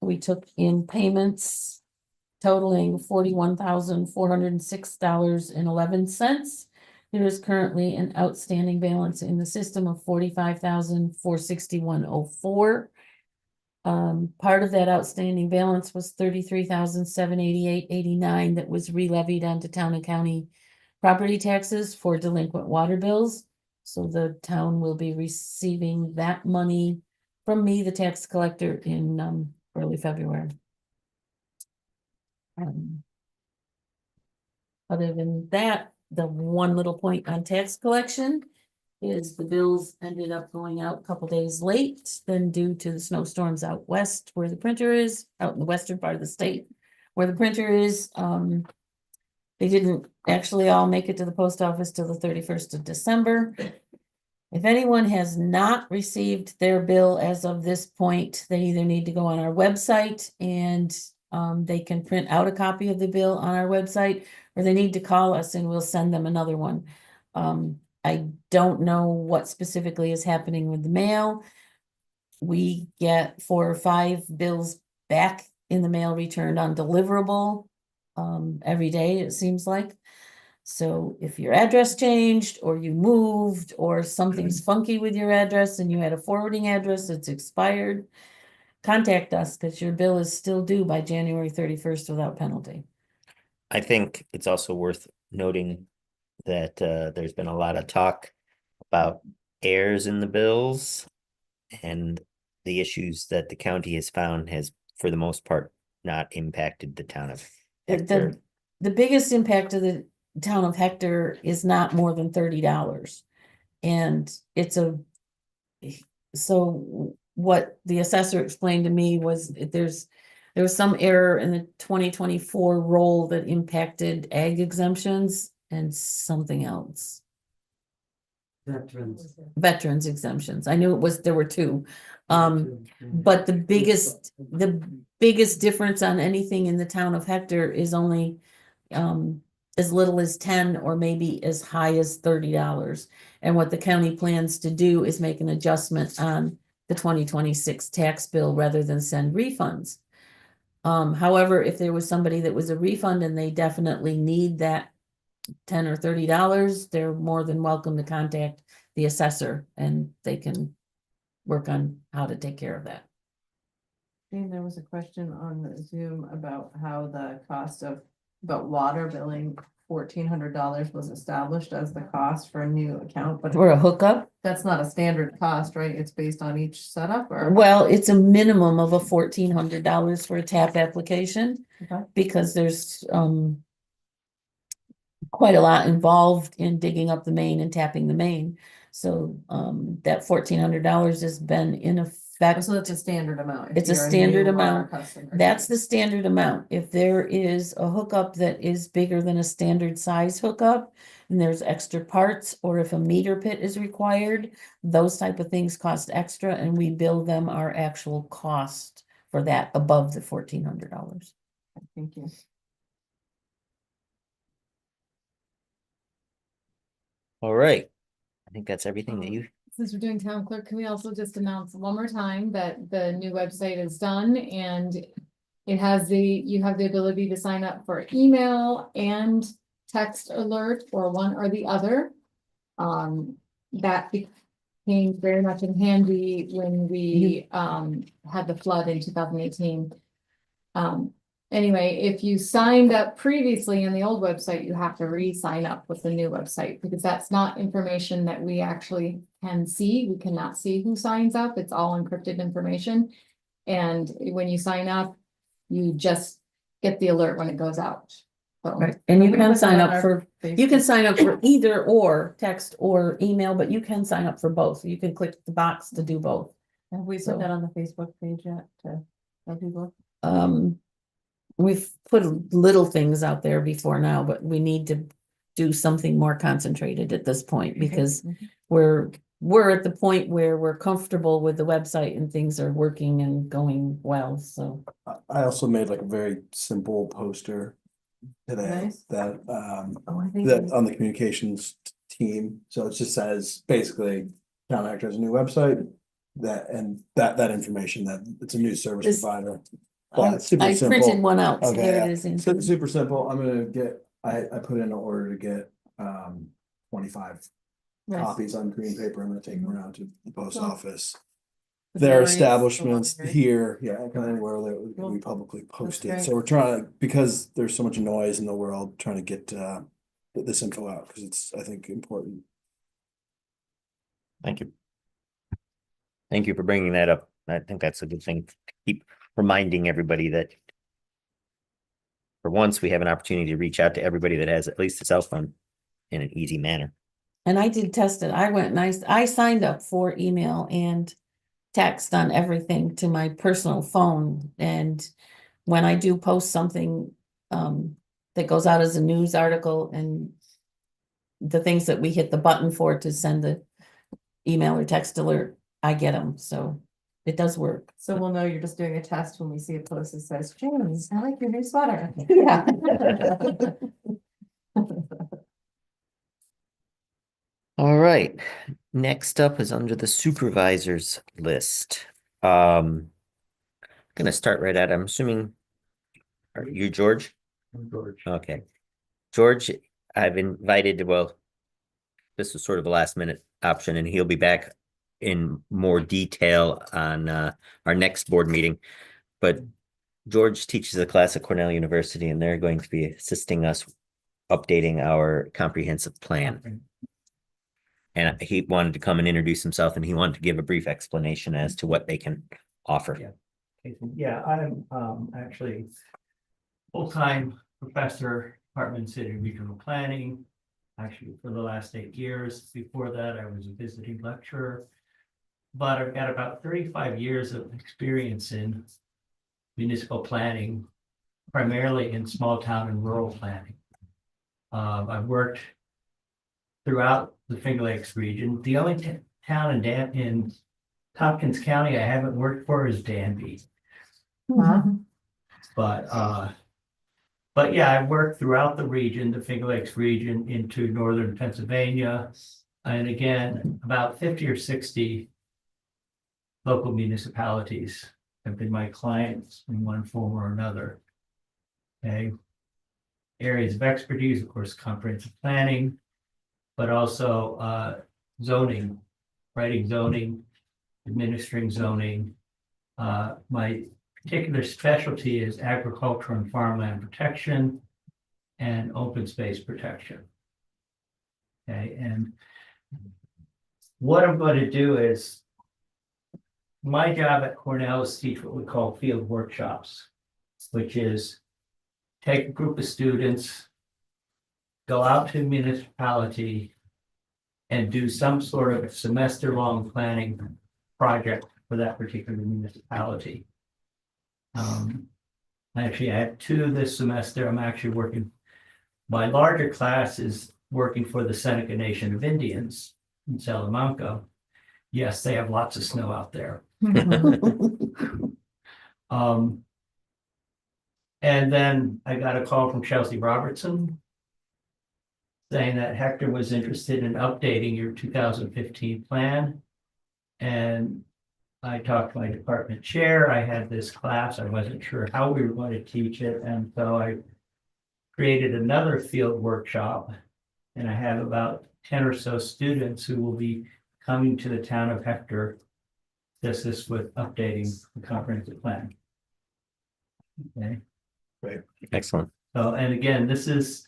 We took in payments totaling $41,406.11. There is currently an outstanding balance in the system of 45,461.04. Part of that outstanding balance was 33,788.89 that was re-levied onto town and county property taxes for delinquent water bills. So the town will be receiving that money from me, the tax collector, in early February. Other than that, the one little point on tax collection is the bills ended up going out a couple days late, then due to the snowstorms out west where the printer is, out in the western part of the state where the printer is. They didn't actually all make it to the post office till the 31st of December. If anyone has not received their bill as of this point, they either need to go on our website and they can print out a copy of the bill on our website, or they need to call us and we'll send them another one. I don't know what specifically is happening with the mail. We get 4 or 5 bills back in the mail returned undeliverable every day, it seems like. So if your address changed or you moved or something's funky with your address and you had a forwarding address that's expired, contact us because your bill is still due by January 31st without penalty. I think it's also worth noting that there's been a lot of talk about errors in the bills, and the issues that the county has found has, for the most part, not impacted the town of Hector. The biggest impact of the town of Hector is not more than $30. And it's so what the assessor explained to me was there was some error in the 2024 roll that impacted ag exemptions and something else. Veterans exemptions. I knew there were 2. But the biggest difference on anything in the town of Hector is only as little as 10 or maybe as high as $30. And what the county plans to do is make an adjustment on the 2026 tax bill rather than send refunds. However, if there was somebody that was a refund and they definitely need that $10 or $30, they're more than welcome to contact the assessor and they can work on how to take care of that. Jane, there was a question on the Zoom about how the cost of, about water billing, $1,400 was established as the cost for a new account, but For a hookup, that's not a standard cost, right? It's based on each setup or? well, it's a minimum of $1,400 for a tap application. Okay. Because there's quite a lot involved in digging up the main and tapping the main. So that $1,400 has been in effect. So that's a standard amount. if It's a you're standard new water amount. customer. That's the standard amount. If there is a hookup that is bigger than a standard size hookup, and there's extra parts, or if a meter pit is required, those type of things cost extra, and we bill them our actual cost for that above the $1,400. Thank you. All right. I think that's everything that you, Since we're doing town clerk, can we also just announce one more time that the new website is done and it has you have the ability to sign up for email and text alert or one or the other. That became very much in handy when we had the flood in 2018. Anyway, if you signed up previously in the old website, you have to re-sign up with the new website because that's not information that we actually can see. We cannot see who signs up. It's all encrypted information. And when you sign up, you just get the alert when it goes out. So, Right, and you We can put sign that on up our for, you can sign up for either or text or email, but you can sign up for both. You can click the box to do both. Have we So- put that on the Facebook page yet to tell people? We've put little things out there before now, but we need to do something more concentrated at this point because Mhm. we're at the point where we're comfortable with the website and things are working and going well, so. I also made like a very simple poster today Nice. that, Oh, I think. that on the communications team. So it just says basically town actor has a new website that information that it's a new service This- provider. Yeah, it's super I simple. printed one out, so Okay, there yeah. it is. Super simple. I'm gonna get, I put in an order to get, 25 Nice. copies on green paper. I'm gonna take them around to the post Cool. office. The Their galleries, the establishments library. here, yeah, kind of anywhere that Cool. we publicly post it. great. So we're trying, because there's so much noise in the world, trying to get this info out, because it's, I think, important. Thank you. Thank you for bringing that up. I think that's a good thing. Keep reminding everybody that for once, we have an opportunity to reach out to everybody that has at least a cell phone in an easy manner. And I did test it. I went nice. I signed up for email and text on everything to my personal phone. And when I do post something that goes out as a news article and the things that we hit the button for to send the email or text alert, I get them. So it does work. So we'll know you're just doing a test when we see a post that says, James, I like your new sweater. Yeah. All right, next up is under the supervisors list. Gonna start right at, I'm assuming. Are you George? I'm George. Okay. George, I've invited, well, this was sort of a last minute option and he'll be back in more detail on our next board meeting. But George teaches a class at Cornell University and they're going to be assisting us updating our comprehensive plan. And he wanted to come and introduce himself and he wanted to give a brief explanation as to what they can offer. Yeah, I'm actually full-time professor, Department of City and Regional Planning. Actually, for the last 8 years. Before that, I was a visiting lecturer. But I've got about 35 years of experience in municipal planning, primarily in small town and rural planning. I've worked throughout the Finger Lakes region. The only town in Tompkins County I haven't worked for is Danby. But yeah, I've worked throughout the region, the Finger Lakes region into northern Pennsylvania. And again, about 50 or 60 local municipalities have been my clients in one form or another. Okay. Areas of expertise, of course, comprehensive planning, but also zoning, writing zoning, administering zoning. My particular specialty is agriculture and farmland protection and open space protection. Okay, and what I'm going to do is my job at Cornell is teach what we call field workshops, which is take a group of students, go out to a municipality and do some sort of semester-long planning project for that particular municipality. Actually, I have 2 this semester. I'm actually working, my larger class is working for the Seneca Nation of Indians in Salamanca. Yes, they have lots of snow out there. And then I got a call from Chelsea Robertson saying that Hector was interested in updating your 2015 plan. And I talked to my department chair. I had this class. I wasn't sure how we were going to teach it. And so I created another field workshop. And I have about 10 or so students who will be coming to the town of Hector to assist with updating the comprehensive plan. Okay. Great. Excellent. So, and again, this is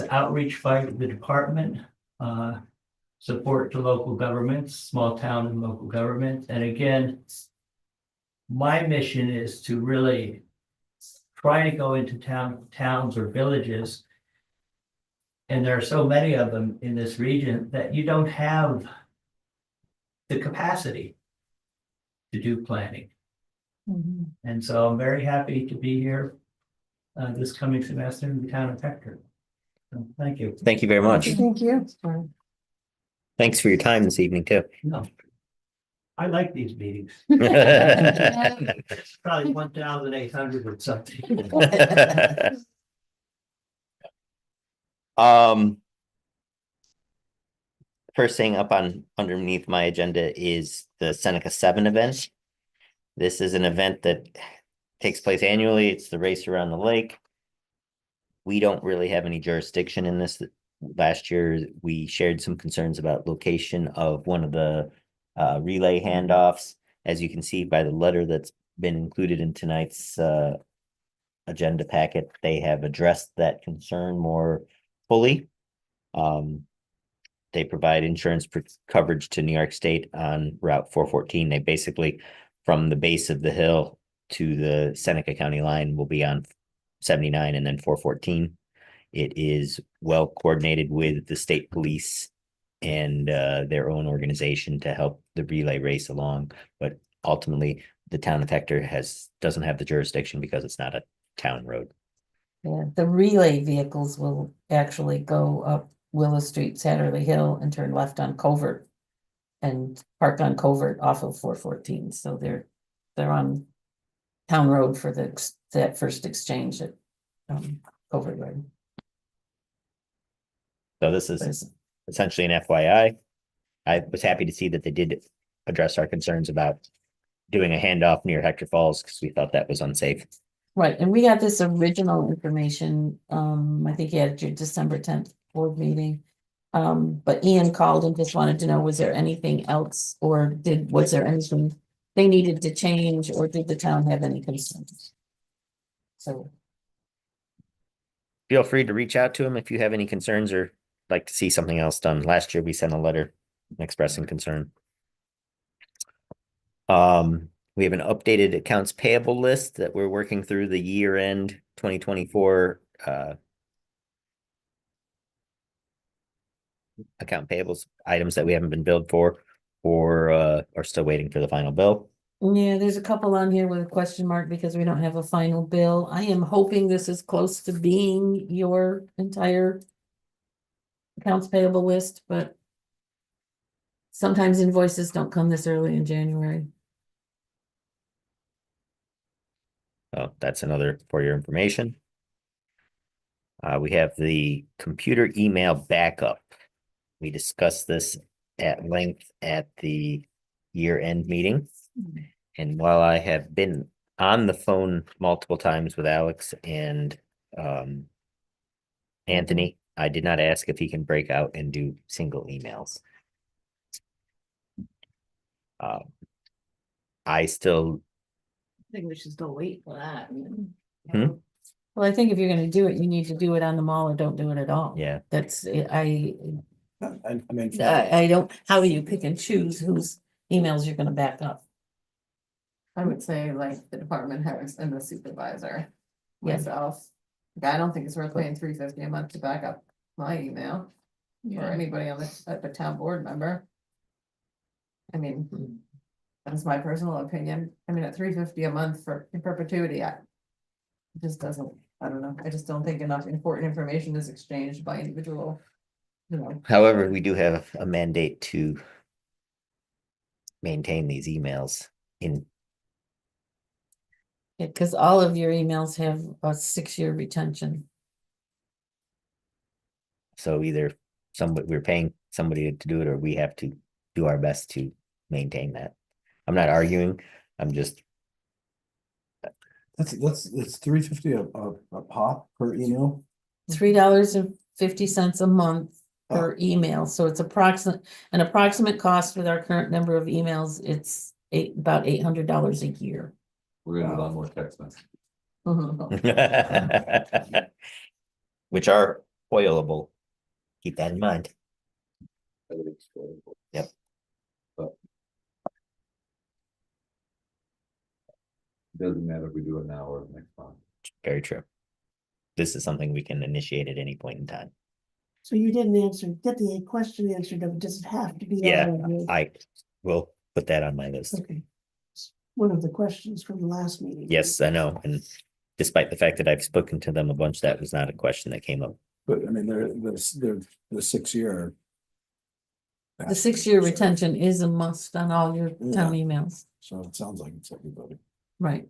outreach by the department, support to local governments, small town and local government. And again, my mission is to really try to go into towns or villages. And there are so many of them in this region that you don't have the capacity to do planning. And so I'm very happy to be here this coming semester in the town of Hector. So, thank you. Thank you very much. Thank you. Thanks for your time this evening too. No, I like these meetings. Probably 1,800 or something. First thing up on underneath my agenda is the Seneca 7 event. This is an event that takes place annually. It's the race around the lake. We don't really have any jurisdiction in this. Last year, we shared some concerns about location of one of the relay handoffs. As you can see by the letter that's been included in tonight's agenda packet, they have addressed that concern more fully. They provide insurance coverage to New York State on Route 414. They basically, from the base of the hill to the Seneca County line, will be on 79 and then 414. It is well coordinated with the state police and their own organization to help the relay race along. But ultimately, the town of Hector doesn't have the jurisdiction because it's not a town road. Yeah, the relay vehicles will actually go up Willow Street, Satterley Hill, and turn left on Covert. And park on Covert off of 414, so they're on town road for that first exchange at Covert Road. So this is essentially an FYI. I was happy to see that they did address our concerns about doing a handoff near Hector Falls because we thought that was unsafe. Right, and we got this original information, I think you had your December 10th board meeting. But Ian called and just wanted to know, was there anything else, or was there anything they needed to change, or did the town have any concerns? So. Feel free to reach out to him if you have any concerns or like to see something else done. Last year, we sent a letter expressing concern. We have an updated accounts payable list that we're working through the year end 2024 account payables items that we haven't been billed for or are still waiting for the final bill. Yeah, there's a couple on here with a question mark because we don't have a final bill. I am hoping this is close to being your entire accounts payable list, but sometimes invoices don't come this early in January. So that's another for your information. We have the computer email backup. We discussed this at length at the year-end meeting. And while I have been on the phone multiple times with Alex and Anthony, I did not ask if he can break out and do single emails. I think we should still wait for that. Well, I think if you're gonna do it, you need to do it on the mall or don't do it at all. Yeah. That's, I mean, I don't, how do you pick and choose whose emails you're gonna back up? I would say like the department heads and the supervisor, Yes. myself. Like, I don't think it's worth paying $350 a month to back up my email. Or anybody on the town board member. I mean, that's my personal opinion. I mean, at $350 a month for in perpetuity, it just doesn't, I don't know, I just don't think enough important information is exchanged by individual. You know, However, we do have a mandate to maintain these emails in. Yeah, because all of your emails have a 6-year retention. So either we're paying somebody to do it, or we have to do our best to maintain that. I'm not arguing. I'm just. That's $350 a pop per email. $3.50 a month per email, so it's an approximate cost with our current number of emails, it's about $800 a year. We're gonna do a lot more text messages. Which are oilable. Keep that in mind. Yep. But doesn't matter if we do it now or next month. Very true. This is something we can initiate at any point in time. So you didn't get the question answered of does it have to be? Yeah, automated? I will put that on my list. Okay. One of the questions from the last meeting. Yes, I know. And despite the fact that I've spoken to them a bunch, that was not a question that came up. But I mean, they're the 6-year. The 6-year retention is a must on all your town emails, So it sounds like it's everybody. right?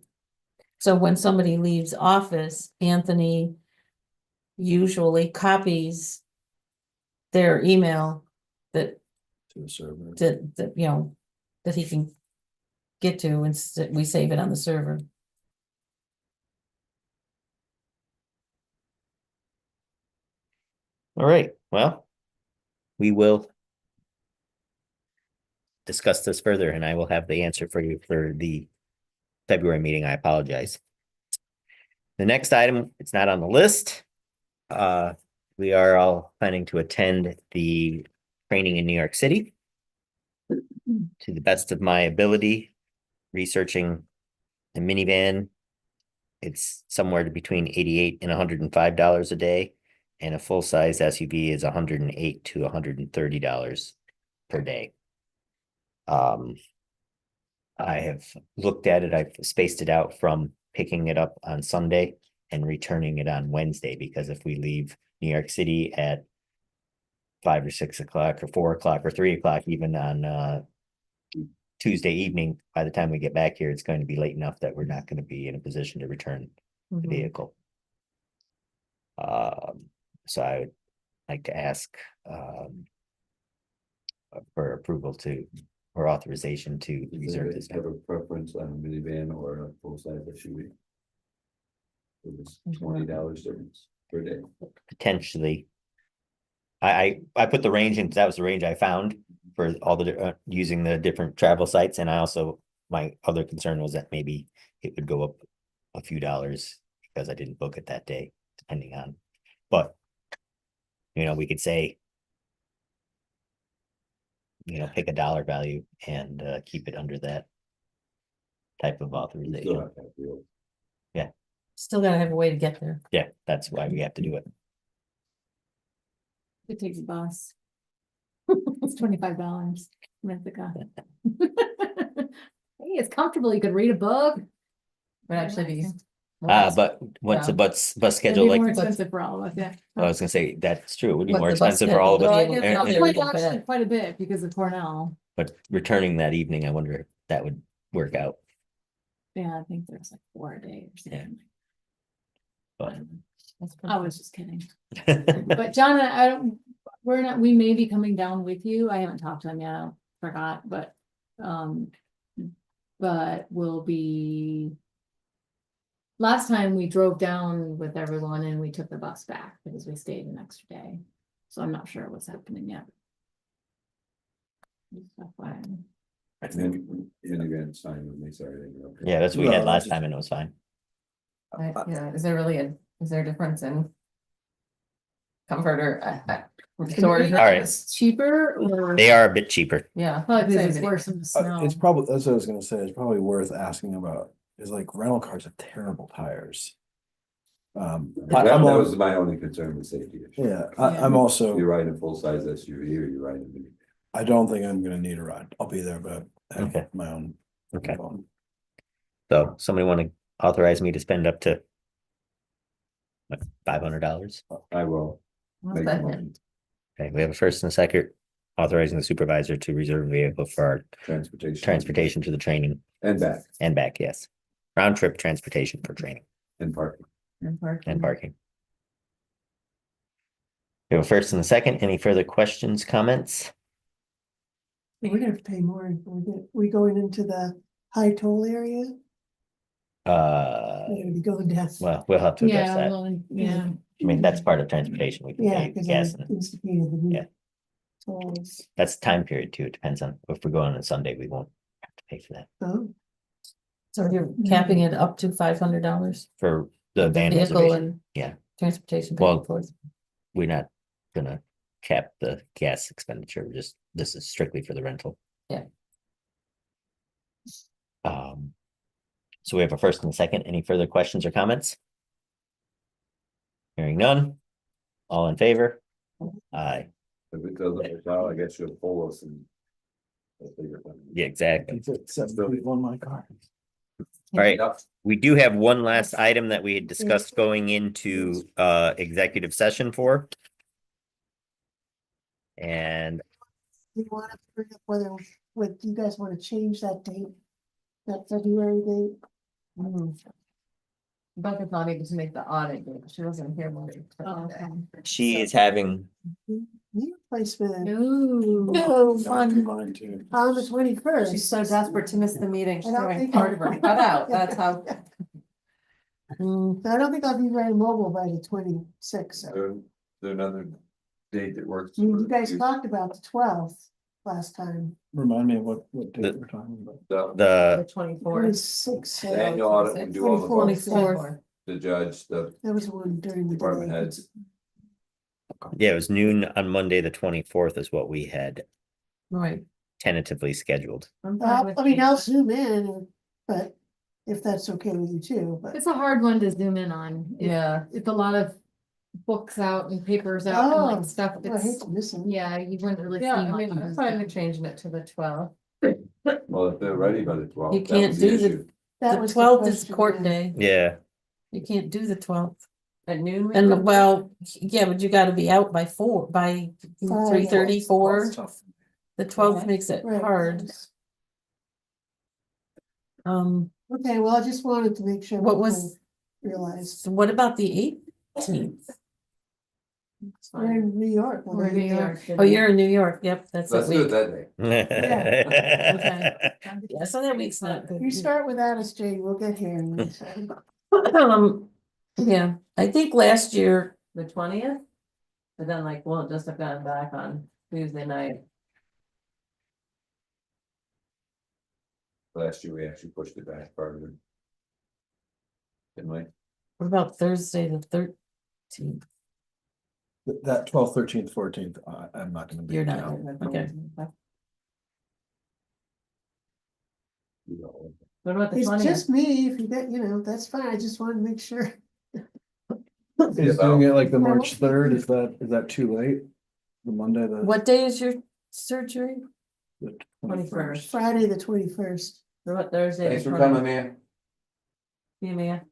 So when somebody leaves office, Anthony usually copies their email that To the server. that you know, that he can get to, and we save it on the server. All right, well, we will discuss this further and I will have the answer for you for the February meeting. I apologize. The next item, it's not on the list. We are all planning to attend the training in New York City. To the best of my ability, researching the minivan. It's somewhere between $88 and $105 a day. And a full-size SUV is $108 to $130 per day. I have looked at it, I've spaced it out from picking it up on Sunday and returning it on Wednesday, because if we leave New York City at 5 or 6 o'clock or 4 o'clock or 3 o'clock, even on Tuesday evening, by the time we get back here, it's going to be late enough that we're not going to be in a position to return the vehicle. So I would like to ask for approval or authorization to reserve this. Have a preference on a minivan or a full-size SUV? It was $20 difference per day. Potentially. I put the range in because that was the range I found for all the using the different travel sites, and I also, my other concern was that maybe it would go up a few dollars because I didn't book it that day, depending on, but we could say, pick a dollar value and keep it under that type of authorization. Still gotta have a way to get there. Yeah, that's why we have to do it. It takes a bus. It's $25. Rent the car. Hey, it's comfortable. You could read a book. Would actually be. But once the Yeah. bus It'd schedule, be like, more expensive for all of us, yeah. I was gonna say, that's true, it would be But more the bus expensive for all of schedule- us. Well, I and- guess- and- Quite actually quite a bit because of Cornell. But returning that evening, I wonder if that would work out. Yeah, I think there's like 4 days or something. But I was just kidding. But John, we may be coming down with you. I haven't talked to him yet, I forgot, but we'll be. Last time we drove down with everyone and we took the bus back because we stayed an extra day. So I'm not sure what's happening yet. And then minivan's fine with me, sorry. yeah, that's what we had No, last just- time and it was fine. Yeah, is there a difference in comfort or storage? All right. It's cheaper or? They are a bit cheaper. Yeah. Probably I'd because say it's worse in the snow. It's probably, that's what I was gonna say, it's probably worth asking about, is like rental cars have terrible tires. That I'm was on, my only concern with safety issue. yeah, I'm also, You're riding a full-size SUV or you're riding a minivan. I don't think I'm gonna need a ride, I'll be there, but I have Okay. my own. Okay. So somebody want to authorize me to spend up to $500? I will make the motion. Okay, we have a first and a second authorizing the supervisor to reserve a vehicle for our transportation to the training And back and back, yes. Round trip transportation for training and parking. and parking. We have a first and a second. Any further questions, comments? We're gonna have to pay more, we going into the high toll area, we're gonna be going down. Well, we'll have to address Yeah, that. well, yeah. I mean, that's part of transportation. We can Yeah, pay because gas. I and instituted the new Yeah. tolls. That's time period too. It depends on if we're going on a Sunday, we won't have to pay for that. Oh, So you're capping it up to $500? For the van Vehicle reservation, and. yeah. Transportation. back Well, and forth. we're not gonna cap the gas expenditure. This is strictly for the rental. Yeah. So we have a first and a second. Any further questions or comments? Hearing none. All in favor? Aye. If it doesn't work out, I guess you'll pull us and. Yeah, exactly. It's at 7 people in my car. All right. We do have one last item that we had discussed going into executive session for. And you wanna bring up whether you guys wanna change that date, that February date? Becca's not able to make the audit, she wasn't here when. Oh, okay. she is having, Knee replacement Ooh. No, I'm going to. on the 21st. She's so desperate to miss the meeting, she's I don't throwing think part of her cut out, that's how. I don't think I'll be very mobile by the 26th, so. There another date that works. You guys talked about the 12th last time. Remind me of what date we're talking about. The The 24th. 26th. annual audit, we do all the 24th, votes, 24th. the judge, the That was the one during the department day. heads. Yeah, it was noon on Monday, the 24th is what we had Right. tentatively scheduled. I'm fine with I mean, it. I'll zoom in, but if that's okay with you too, but. It's a hard one to zoom in on. Yeah, It's a lot of books out and papers out and Oh, like stuff I hate that's, to miss them. yeah, you wouldn't really see yeah, I much. mean, I'm fine with changing it to the 12th. Well, if they're ready by the 12th. You that can't was do the- issue. That The was 12th is question, court yeah. day. Yeah, You can't do the 12th. At noon. we And can- well, yeah, but you gotta be out by 4, by 3:30, 4. The 12th Okay. makes it Right. hard. Okay, well, I just wanted to make sure. What people was, Realized, so what about the 18th? It's we're fine. in New York. We're in New York. Oh, you're in New York. Yep, that's Let's that do it week. that day. Yeah, so that week's not good. You start without us, Jane, we'll get here. in a second. Yeah, I think last year, The 20th? But then like, we'll just have gotten back on Tuesday night. Last year, we actually pushed it back further. Didn't we? what about Thursday, the 13th? That 12th, 13th, 14th, I'm not gonna be. You're in not, town. okay. You know, What about the It's 20th? just me, if you get, that's fine, I just wanted to make sure. Is doing it like the March 3rd, is that too late? The Monday, the. What day is your surgery? the 21st. Friday, the 21st. What about Thursday? Thanks the for 20th? coming, man. See you, Mia.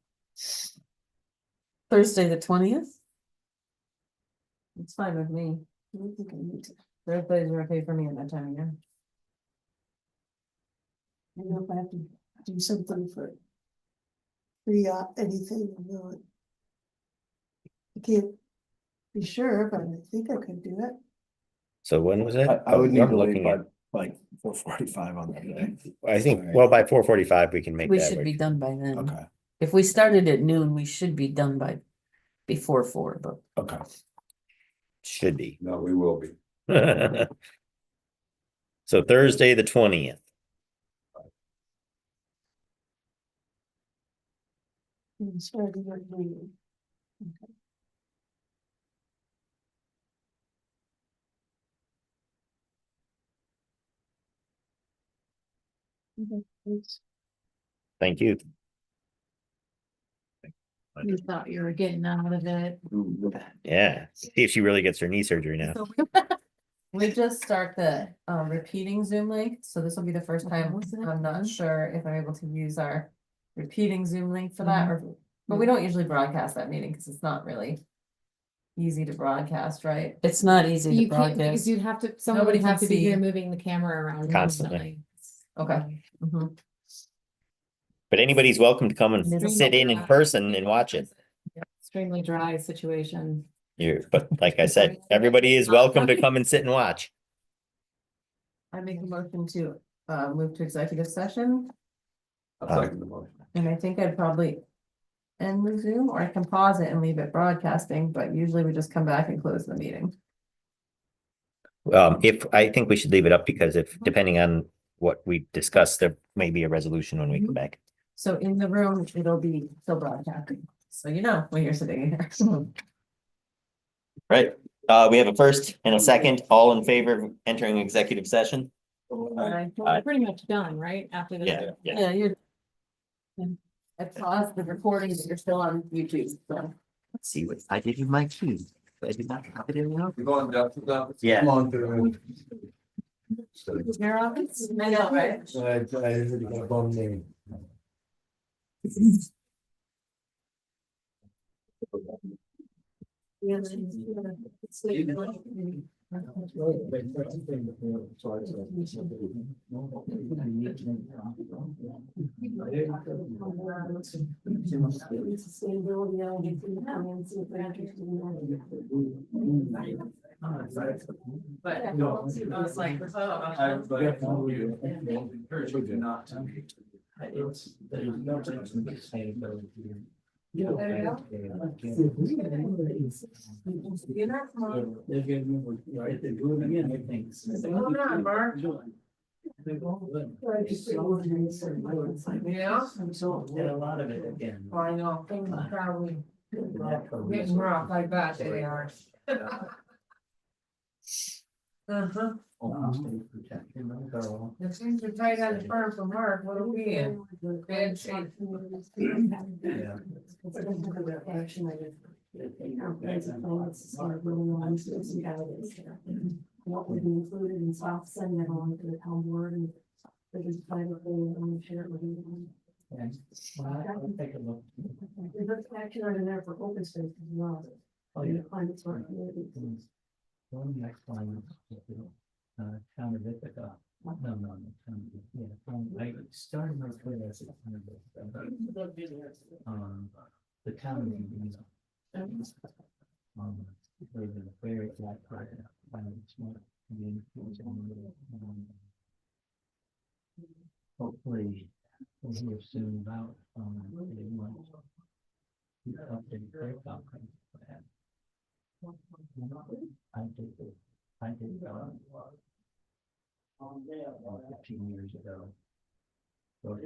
Thursday, the 20th? It's fine with me. I don't think I need to. Thursdays are okay for me at that time of year. I don't know if I have to do something for. Pre-op anything or not. I can't be sure, but I think I could do it. So when was it? I would need I'm to leave looking by at, like 4:45 on that day. I think, well, by 4:45, we can make We that should work. be done by then. Okay, If we started at noon, we should be done by before 4, but okay. Should be. No, we will be. So Thursday, the 20th. Starting at noon. Okay. Okay, thanks. Thank you. You thought you were getting out of it. Yeah, see if she really gets her knee surgery now. So we just start the repeating Zoom link, so this will be the first time. I'm not sure if I'm able to use our repeating Zoom link for that, or, but we don't usually broadcast that meeting because it's not really easy to broadcast, right? it's not easy to You can't, because broadcast. you'd have to, someone Nobody would can have to be here see. moving the camera around Constantly. Okay. Mhm. But anybody's welcome to come and Extremely sit in dry. person and watch it. Extremely dry situation. But like I said, everybody is welcome to come and sit and watch. I make a motion to move to executive session, I'll second the motion. and I think I'd probably end the Zoom, or I can pause it and leave it broadcasting, but usually we just come back and close the meeting. If, I think we should leave it up because if, depending on what we discuss, there may be a resolution when we come back. So in the room, it'll be still broadcasting, so you know when you're sitting here. Right, we have a first and a second, all in favor of entering executive session? Aye. Well, we're pretty much done, right? After this. Yeah. Yeah, you're, I paused the recording, but you're still on YouTube, so. Let's see what, I gave you my key. I did not have it in the You going to Justin's office? Yeah. Come on through. Your office? I know, right? I already got a bum name. But I was like, There you go. You're not wrong. Hold on, Mark. Yeah. Did a lot of it again. I know, things are probably getting rough, I bet they are. Uh-huh. It seems to tight on the firm for Mark, what are we in? Bad shape. Yeah. Action item. Comprehensive plan, start really on to some guidance. What would be included in soft sending it along to the town board and. It is privately and share it with you. I'll take a look. There's an action item there for open space as well. Oh, yeah. Climate smart communities. One next one. Town of Ithaca. No, I started my career as a town of Ithaca. The town of Ithaca. Very flat project. Smart communities. Hopefully, we'll hear soon about, they want to update their comprehensive plan. I did, 15 years ago. Wrote a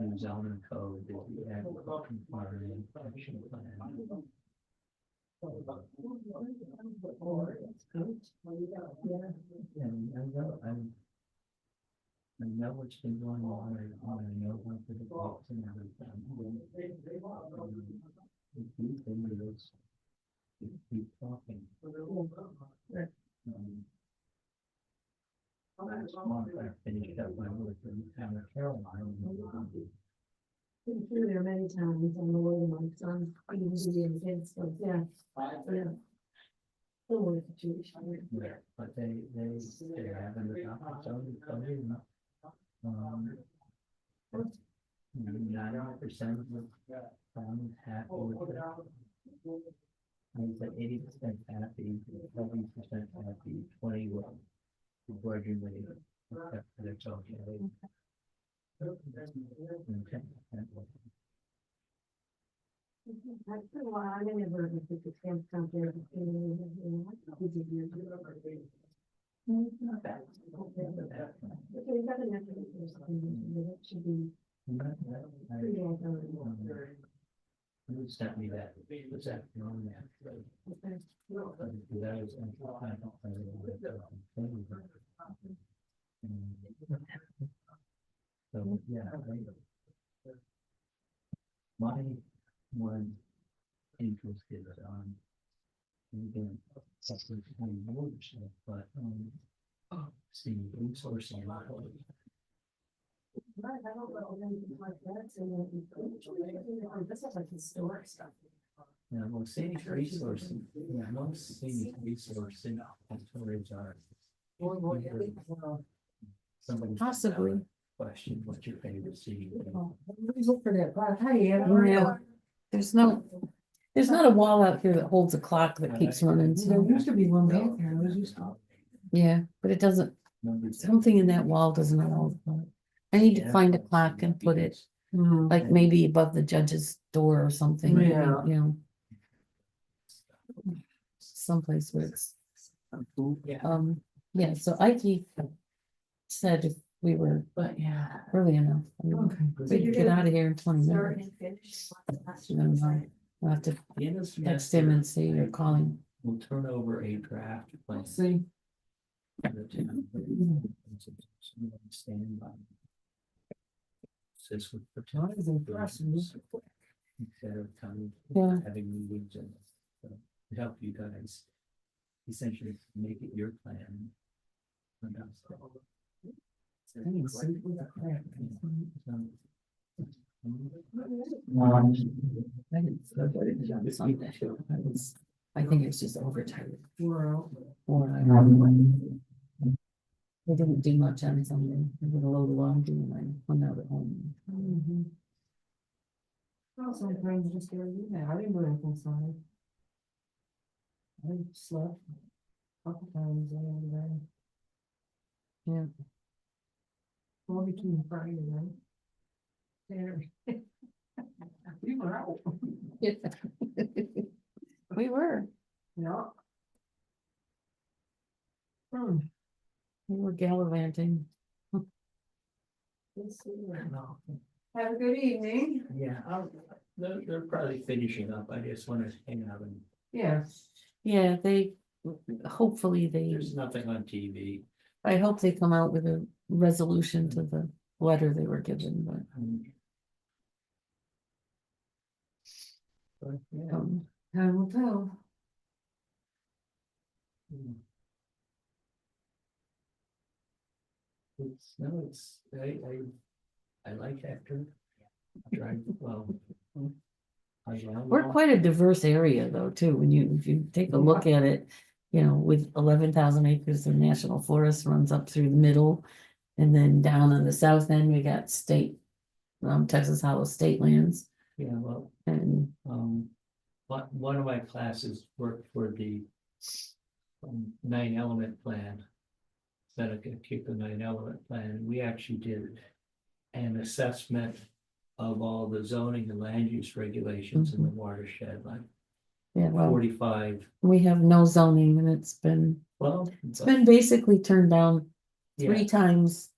New Zealand code, did the agricultural farming action plan. And I know what's been going on, I know what the defaults and everything. Keep talking. Last month I finished up my work in the town of Caroline. Been through there many times on the way to my son, even to the kids, but yeah. Similar situation. Yeah, but they're having the opportunity. 90% of the town happy with it. I said 80% happy, 70% happy, 20 will begrudgingly accept their social. That's a lot, I never think it's going to come there. Okay, we got enough of it or something, it should be. Who sent me that? Was that wrong? So, yeah. My one interest is on. Again, separate from ownership, but seeing resourcing. Right, I don't know anything like that, so this is like historic stuff. Yeah, well, scenic resources, yeah, most scenic resources and storage are. Somebody. Possibly. Question, what's your favorite scenic? Look for that, hi, Yeah. There's not a wall out here that holds a clock that keeps running. There So, used to be one back there, it was used to. yeah, but it doesn't, something in that wall doesn't hold. I need to find a clock and put it like maybe above the judge's door or something. Yeah. You know. Someplace where it's, yeah, so Ike said if we were But yeah. early enough, I mean, we could get out of here in 20 Start minutes. and finish. We'll have to text him and see or call him. We'll turn over a draft plan. See. Stand by. Says with the town is impressive. Instead of coming, Yeah. having meetings and to help you guys essentially make it your plan. And that's all. I think it's just overtired. Wow. They didn't do much on Sunday. They did a load of laundry and I hung out at home. Well, sometimes you just gotta do that, I didn't do anything Sunday. I slept. A couple times during the day. Yeah. Well, between Friday and Saturday. We were out. We were. Yeah. We were gallivanting. Have a good evening. Yeah, they're probably finishing up. I just want to hang out and Yeah. Yeah, they, hopefully they, there's nothing on TV. I hope they come out with a resolution to the letter they were given, But, yeah. but, time will tell. It's, no, it's, I like Hector. Drive, well. We're quite a diverse area though, too, when if you take a look at it, you know, with 11,000 acres of national forest runs up through the middle. And then down on the south end, we got state, Texas Hollow State lands Yeah, well, and, one of my classes worked for the 9-element plan. That I could keep the 9-element plan, and we actually did an assessment of all the zoning and land use regulations in the watershed, like yeah, well, 45. we have no zoning and it's been basically turned down Yeah, 3 times.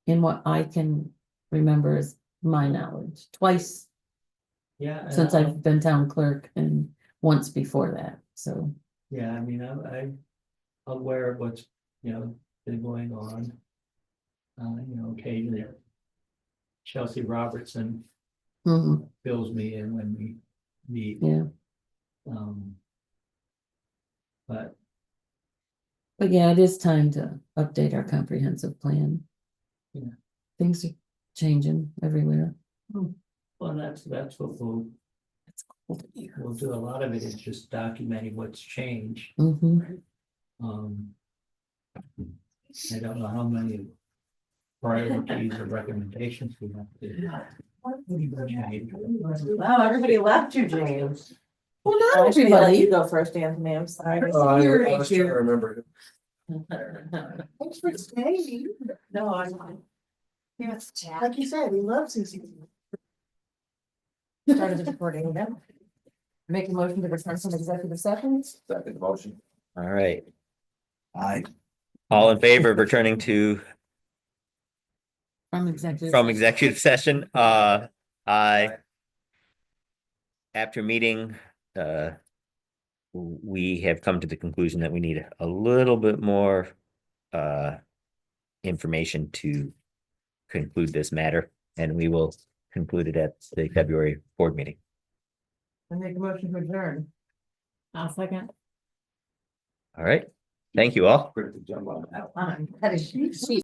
In what I can remember is my knowledge, twice yeah. and since I've been town clerk and once before that, so. Yeah, I mean, I'm aware of what's, been going on. Occasionally Chelsea Robertson Mhm, fills me in when we meet. yeah, But but yeah, it is time to update our comprehensive plan. Yeah. Things are changing everywhere. well, that's what we'll do. A lot of it is just documenting what's changed. Mhm. I don't know how many priorities or recommendations we have to. Wow, everybody left you, James. Well, I not should let everybody. you go first, Anthony, I'm sorry. I was trying to remember. Thanks for staying. No, I'm. Yes, like you said, he loves his. Started the recording again. Make a motion to return from executive sessions. Second motion. All right. I, All in favor of returning to From executive. from session. executive session, after meeting, we have come to the conclusion that we need a little bit more information to conclude this matter, and we will conclude it at the February board meeting. I make a motion to adjourn. I'll second. All right, thank you all. Quick to jump on that. That is.